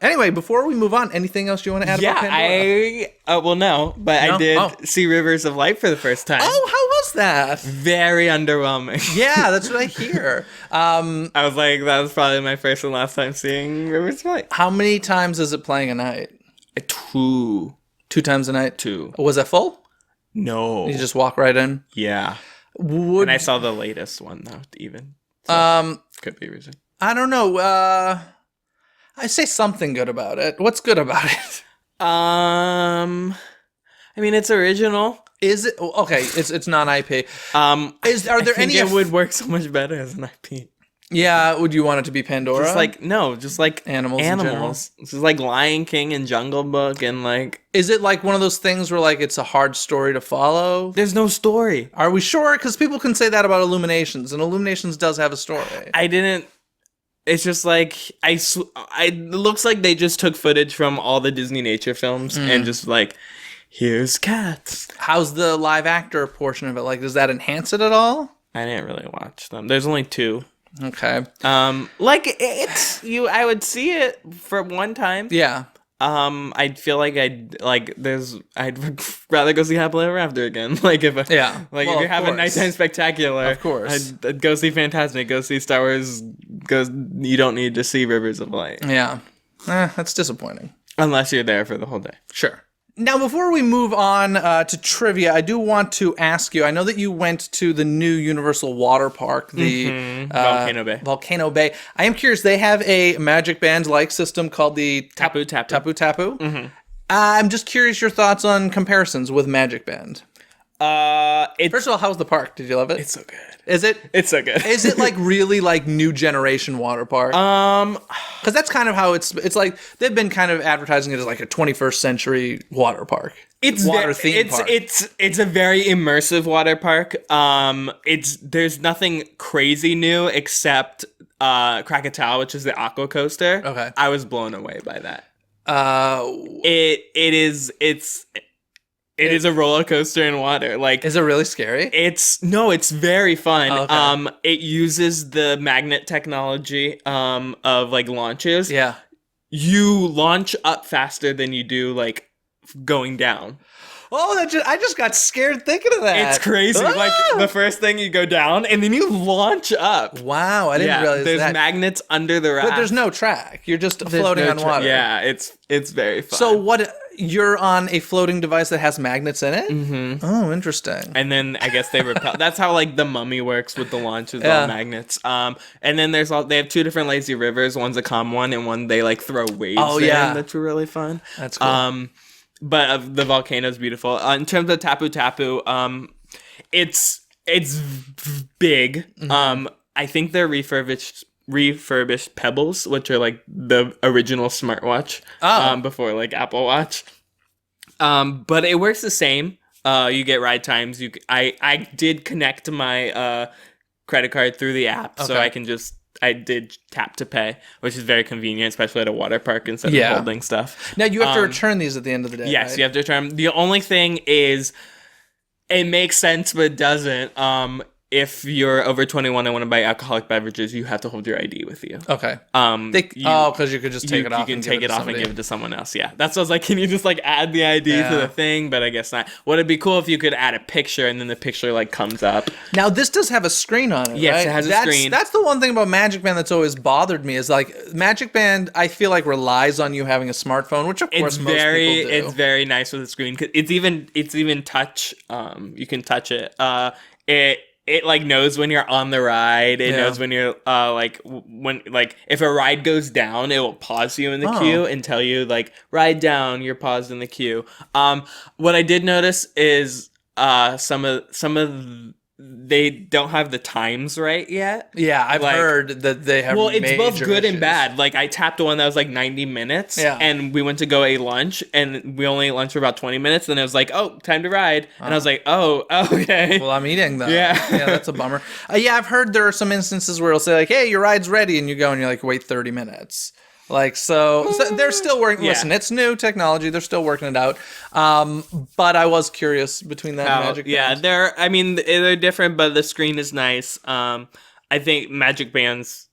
[SPEAKER 1] Anyway, before we move on, anything else you want to add about Pandora?
[SPEAKER 3] I did see Rivers of Light for the first time.
[SPEAKER 1] Oh, how was that?
[SPEAKER 3] Very underwhelming.
[SPEAKER 1] Yeah, that's what I hear.
[SPEAKER 3] I was like, that was probably my first and last time seeing Rivers of Light.
[SPEAKER 1] How many times is it playing a night?
[SPEAKER 3] 2.
[SPEAKER 1] 2 times a night?
[SPEAKER 3] 2.
[SPEAKER 1] Was that full?
[SPEAKER 3] No.
[SPEAKER 1] You just walk right in?
[SPEAKER 3] Yeah.
[SPEAKER 1] Would
[SPEAKER 3] And I saw the latest one though, even. Could be a reason.
[SPEAKER 1] I don't know. I say something good about it. What's good about it?
[SPEAKER 3] I mean, it's original.
[SPEAKER 1] Is it okay? It's non-IP. Are there
[SPEAKER 3] I think
[SPEAKER 1] any?
[SPEAKER 3] it would work so much better as an IP.
[SPEAKER 1] Yeah. Would you want it to be Pandora?
[SPEAKER 3] Just like
[SPEAKER 1] Animals in general?
[SPEAKER 3] This is like Lion King and Jungle Book and like.
[SPEAKER 1] Is it like one of those things where like it's a hard story to follow?
[SPEAKER 3] There's no story.
[SPEAKER 1] Are we sure? Because people can say that about Illuminations, and Illuminations does have a story.
[SPEAKER 3] I didn't. It's just like it looks like they just took footage from all the Disney nature films and just like, here's cats.
[SPEAKER 1] How's the live actor portion of it? Like, does that enhance it at all?
[SPEAKER 3] I didn't really watch them. There's only 2.
[SPEAKER 1] Okay.
[SPEAKER 3] Like I would see it for one time.
[SPEAKER 1] Yeah.
[SPEAKER 3] I'd feel like I'd rather go see Happily Ever After again. Like if if you're having nighttime spectacular,
[SPEAKER 1] of course,
[SPEAKER 3] I'd go see Fantastic, go see Star Wars. You don't need to see Rivers of Light.
[SPEAKER 1] Yeah, that's disappointing.
[SPEAKER 3] Unless you're there for the whole day.
[SPEAKER 1] Sure. Now, before we move on to trivia, I do want to ask you, I know that you went to the new Universal Water Park, the Volcano Bay. I am curious, they have a Magic Band-like system called the
[SPEAKER 3] Tapu Tapu.
[SPEAKER 1] Mm-hmm. I'm just curious your thoughts on comparisons with Magic Band. First of all, how's the park? Did you love it?
[SPEAKER 3] It's so good.
[SPEAKER 1] Is it?
[SPEAKER 3] It's so good.
[SPEAKER 1] Is it like really like new generation water park? Because that's kind of how it's like they've been kind of advertising it as like a 21st century water park. It's theme park.
[SPEAKER 3] It's a very immersive water park. There's nothing crazy new except Krakatoa, which is the aqua coaster.
[SPEAKER 1] Okay,
[SPEAKER 3] I was blown away by that. It is a roller coaster in water. Like,
[SPEAKER 1] is it really scary?
[SPEAKER 3] It's very fun. Oh, okay. It uses the magnet technology of like launches.
[SPEAKER 1] Yeah.
[SPEAKER 3] You launch up faster than you do like going down.
[SPEAKER 1] Oh, I just got scared thinking of that.
[SPEAKER 3] It's crazy. Like the first thing you go down and then you launch up.
[SPEAKER 1] Wow, I didn't realize
[SPEAKER 3] there's
[SPEAKER 1] that.
[SPEAKER 3] There's magnets under the raft.
[SPEAKER 1] But there's no track. You're just floating on water.
[SPEAKER 3] Yeah, it's very fun.
[SPEAKER 1] So you're on a floating device that has magnets in it?
[SPEAKER 3] Mm-hmm.
[SPEAKER 1] Oh, interesting.
[SPEAKER 3] And then I guess they repel. That's how like the Mummy works with the launches, all magnets. And then they have 2 different lazy rivers. One's a calm one, and one they like throw waves in. That's really fun.
[SPEAKER 1] That's cool.
[SPEAKER 3] But the volcano's beautiful. In terms of Tapu Tapu, it's big.
[SPEAKER 1] Mm-hmm.
[SPEAKER 3] I think they're refurbished Pebbles, which are like the original smartwatch before like Apple Watch. But it works the same. You get ride times. I did connect my credit card through the app, so I did tap to pay, which is very convenient, especially at a water park instead of holding stuff.
[SPEAKER 1] Now you have to return these at the end of the day.
[SPEAKER 3] Yes,
[SPEAKER 1] right?
[SPEAKER 3] you have to return. The only thing is, it makes sense but doesn't. If you're over 21 and want to buy alcoholic beverages, you have to hold your ID with you.
[SPEAKER 1] Okay. Because you could just take it off.
[SPEAKER 3] You can take it off and give it to someone else. Yeah, that's what I was like. Can you just like add the ID to the thing? But I guess not. Would it be cool if you could add a picture and then the picture like comes up?
[SPEAKER 1] Now this does have a screen on it.
[SPEAKER 3] Yes,
[SPEAKER 1] right?
[SPEAKER 3] it has a screen.
[SPEAKER 1] That's the one thing about Magic Band that's always bothered me is like Magic Band. I feel like relies on you having a smartphone, which of course most people do.
[SPEAKER 3] It's very nice with the screen. It's even touch. You can touch it. It like knows when you're on the ride. It knows when you're if a ride goes down, it will pause you in the queue and tell you like ride down, you're paused in the queue. What I did notice is some of they don't have the times right yet.
[SPEAKER 1] Yeah, I've heard that they have.
[SPEAKER 3] Well, it's both good
[SPEAKER 1] issues.
[SPEAKER 3] and bad. Like I tapped one that was like 90 minutes, and we went to go eat lunch, and we only ate lunch for about 20 minutes. And it was like, oh, time to ride, and I was like, oh, okay.
[SPEAKER 1] Well, I'm eating though.
[SPEAKER 3] Yeah,
[SPEAKER 1] that's a bummer. I've heard there are some instances where it'll say like, hey, your ride's ready, and you go and you're like, wait 30 minutes. Like, so they're still working. Listen, it's new technology. They're still working it out. But I was curious between that and Magic Band.
[SPEAKER 3] Yeah, they're different, but the screen is nice. I think Magic Bands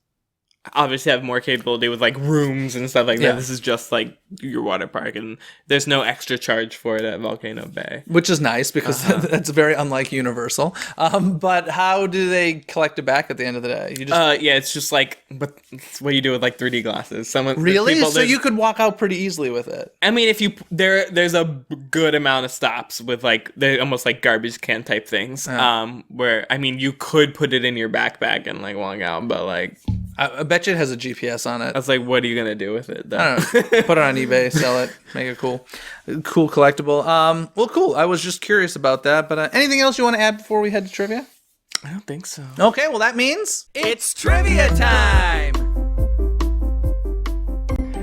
[SPEAKER 3] obviously have more capability with like rooms and stuff like
[SPEAKER 1] Yeah.
[SPEAKER 3] that. This is just like your water park, and there's no extra charge for it at Volcano Bay.
[SPEAKER 1] Which is nice because that's very unlike Universal. But how do they collect it back at the end of the day? You just
[SPEAKER 3] Yeah, it's just like, but it's what you do with like 3D glasses.
[SPEAKER 1] really? So
[SPEAKER 3] there's-
[SPEAKER 1] you could walk out pretty easily with it.
[SPEAKER 3] I mean, if you there's a good amount of stops with like they're almost like garbage can type things. Where I mean, you could put it in your backpack and like walk out, but like
[SPEAKER 1] I bet you it has a GPS on it.
[SPEAKER 3] I was like, what are you gonna do with it? Though?
[SPEAKER 1] I don't know. Put it on eBay, sell it, make it cool collectible. Well, cool. I was just curious about that. But anything else you want to add before we head to trivia?
[SPEAKER 3] I don't think so.
[SPEAKER 1] Okay, well that means it's trivia time.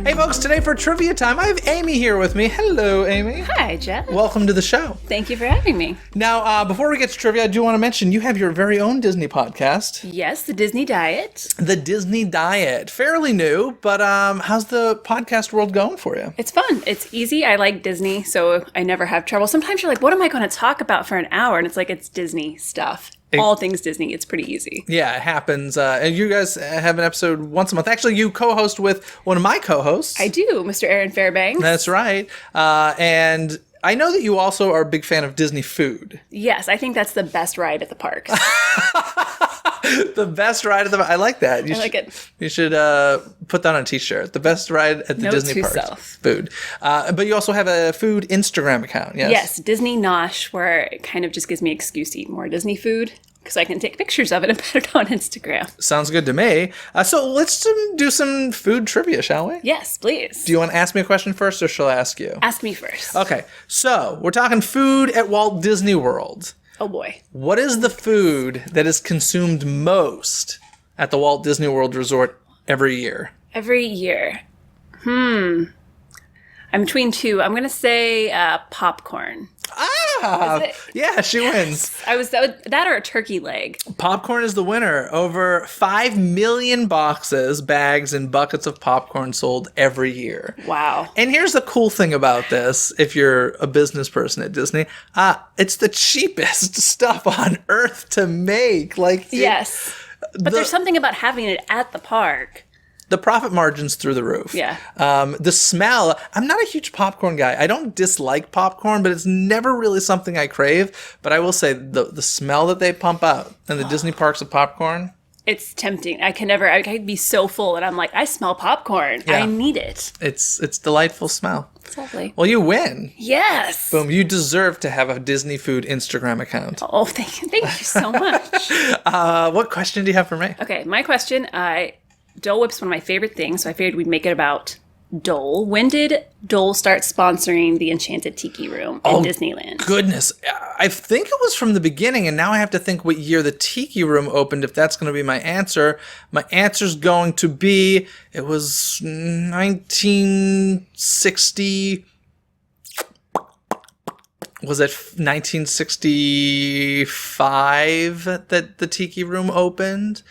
[SPEAKER 1] Hey folks, today for trivia time, I have Amy here with me. Hello, Amy.
[SPEAKER 6] Hi, Jeff.
[SPEAKER 1] Welcome to the show.
[SPEAKER 6] Thank you for having me.
[SPEAKER 1] Now, before we get to trivia, I do want to mention you have your very own Disney podcast,
[SPEAKER 6] Yes, the Disney Diet.
[SPEAKER 1] The Disney Diet. Fairly new, but how's the podcast world going for you?
[SPEAKER 6] It's fun. It's easy. I like Disney, so I never have trouble. Sometimes you're like, what am I going to talk about for an hour? And it's like, it's Disney stuff. All things Disney. It's pretty easy.
[SPEAKER 1] Yeah, it happens. And you guys have an episode once a month. Actually, you co-host with one of my co-hosts.
[SPEAKER 6] I do, Mr. Aaron Fairbanks.
[SPEAKER 1] That's right. And I know that you also are a big fan of Disney food.
[SPEAKER 6] Yes, I think that's the best ride at the parks.
[SPEAKER 1] The best ride of the... I like that.
[SPEAKER 6] I like it.
[SPEAKER 1] You should put that on a t-shirt. The best ride at the
[SPEAKER 6] Note
[SPEAKER 1] Disney
[SPEAKER 6] to
[SPEAKER 1] parks.
[SPEAKER 6] self.
[SPEAKER 1] Food. But you also have a food Instagram account, yes?
[SPEAKER 6] Yes, Disney Nosh, where it kind of just gives me an excuse to eat more Disney food because I can take pictures of it and put it on Instagram.
[SPEAKER 1] Sounds good to me. So let's do some food trivia, shall we?
[SPEAKER 6] Yes, please.
[SPEAKER 1] Do you want to ask me a question first, or shall I ask you?
[SPEAKER 6] Ask me first.
[SPEAKER 1] Okay, so we're talking food at Walt Disney World.
[SPEAKER 6] Oh, boy.
[SPEAKER 1] What is the food that is consumed most at the Walt Disney World Resort every year?
[SPEAKER 6] Every year. I'm between two. I'm going to say popcorn.
[SPEAKER 1] Ah,
[SPEAKER 6] Is it?
[SPEAKER 1] yeah, she wins.
[SPEAKER 6] That or a turkey leg.
[SPEAKER 1] Popcorn is the winner. Over 5 million boxes, bags, and buckets of popcorn sold every year.
[SPEAKER 6] Wow.
[SPEAKER 1] And here's the cool thing about this, if you're a business person at Disney, it's the cheapest stuff on earth to make. Like,
[SPEAKER 6] Yes. But there's something about having it at the park.
[SPEAKER 1] the profit margin's through the roof.
[SPEAKER 6] Yeah.
[SPEAKER 1] The smell, I'm not a huge popcorn guy. I don't dislike popcorn, but it's never really something I crave. But I will say the smell that they pump out in the Disney parks of popcorn.
[SPEAKER 6] It's tempting. I could be so full and I'm like, I smell popcorn.
[SPEAKER 1] Yeah.
[SPEAKER 6] I need it.
[SPEAKER 1] It's delightful smell.
[SPEAKER 6] It's lovely.
[SPEAKER 1] Well, you win.
[SPEAKER 6] Yes.
[SPEAKER 1] Boom. You deserve to have a Disney food Instagram account.
[SPEAKER 6] Oh, thank you so much.
[SPEAKER 1] What question do you have for me?
[SPEAKER 6] Okay, my question, Dole Whip's one of my favorite things, so I figured we'd make it about Dole. When did Dole start sponsoring the Enchanted Tiki Room in Disneyland?
[SPEAKER 1] Goodness. I think it was from the beginning, and now I have to think what year the Tiki Room opened, if that's going to be my answer. My answer's going to be, it was 1960... Was it 1965 that the Tiki Room opened?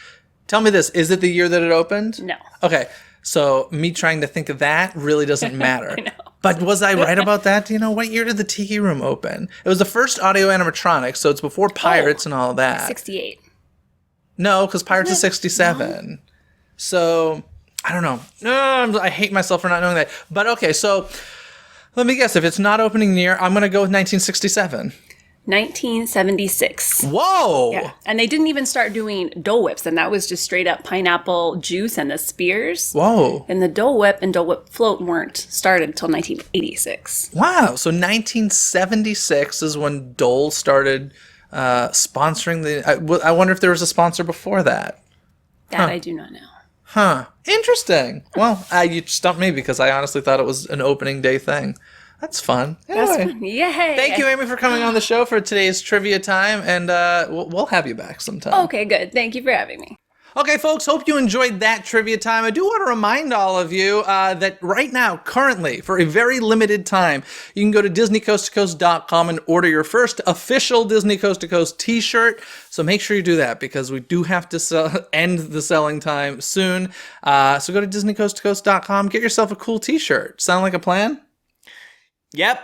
[SPEAKER 1] Tell me this, is it the year that it opened?
[SPEAKER 6] No.
[SPEAKER 1] Okay, so me trying to think of that really doesn't matter.
[SPEAKER 6] I know.
[SPEAKER 1] But was I right about that? Do you know, what year did the Tiki Room open? It was the first audio animatronics, so it's before Pirates and all that.
[SPEAKER 6] 68.
[SPEAKER 1] No, because Pirates is 67. So, I don't know. I hate myself for not knowing that. But okay, so let me guess. If it's not opening near, I'm going to go with 1967.
[SPEAKER 6] 1976.
[SPEAKER 1] Whoa!
[SPEAKER 6] Yeah. And they didn't even start doing Dole Whips, and that was just straight up pineapple juice and the spears.
[SPEAKER 1] Whoa.
[SPEAKER 6] And the Dole Whip and Dole Whip float weren't started until 1986.
[SPEAKER 1] Wow. So 1976 is when Dole started sponsoring the... I wonder if there was a sponsor before that.
[SPEAKER 6] That I do not know.
[SPEAKER 1] Huh. Interesting. Well, you stumped me because I honestly thought it was an opening day thing. That's fun. Anyway,
[SPEAKER 6] That's fun. Yay!
[SPEAKER 1] thank you, Amy, for coming on the show for today's trivia time, and we'll have you back sometime.
[SPEAKER 6] Okay, good. Thank you for having me.
[SPEAKER 1] Okay, folks, hope you enjoyed that trivia time. I do want to remind all of you that right now, currently, for a very limited time, you can go to DisneyCoastToCoast.com and order your first official Disney Coast to Coast t-shirt. So make sure you do that because we do have to end the selling time soon. So go to DisneyCoastToCoast.com, get yourself a cool t-shirt. Sound like a plan?
[SPEAKER 3] Yep.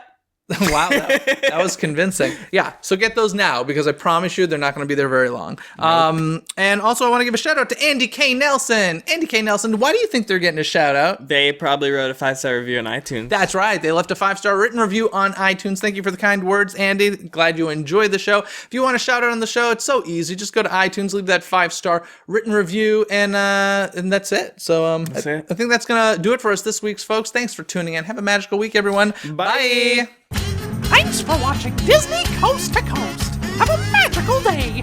[SPEAKER 1] Wow, that was convincing. Yeah, so get those now because I promise you they're not going to be there very long. Nope. And also I want to give a shout out to Andy K. Nelson. Andy K. Nelson, why do you think they're getting a shout out?
[SPEAKER 3] They probably wrote a 5-star review on iTunes.
[SPEAKER 1] That's right. They left a 5-star written review on iTunes. Thank you for the kind words, Andy. Glad you enjoyed the show. If you want a shout out on the show, it's so easy. Just go to iTunes, leave that 5-star written review, and that's it. So I think that's going to do it for us this week, folks. Thanks for tuning in. Have a magical week, everyone. Bye.
[SPEAKER 7] Thanks for watching Disney Coast to Coast. Have a magical day.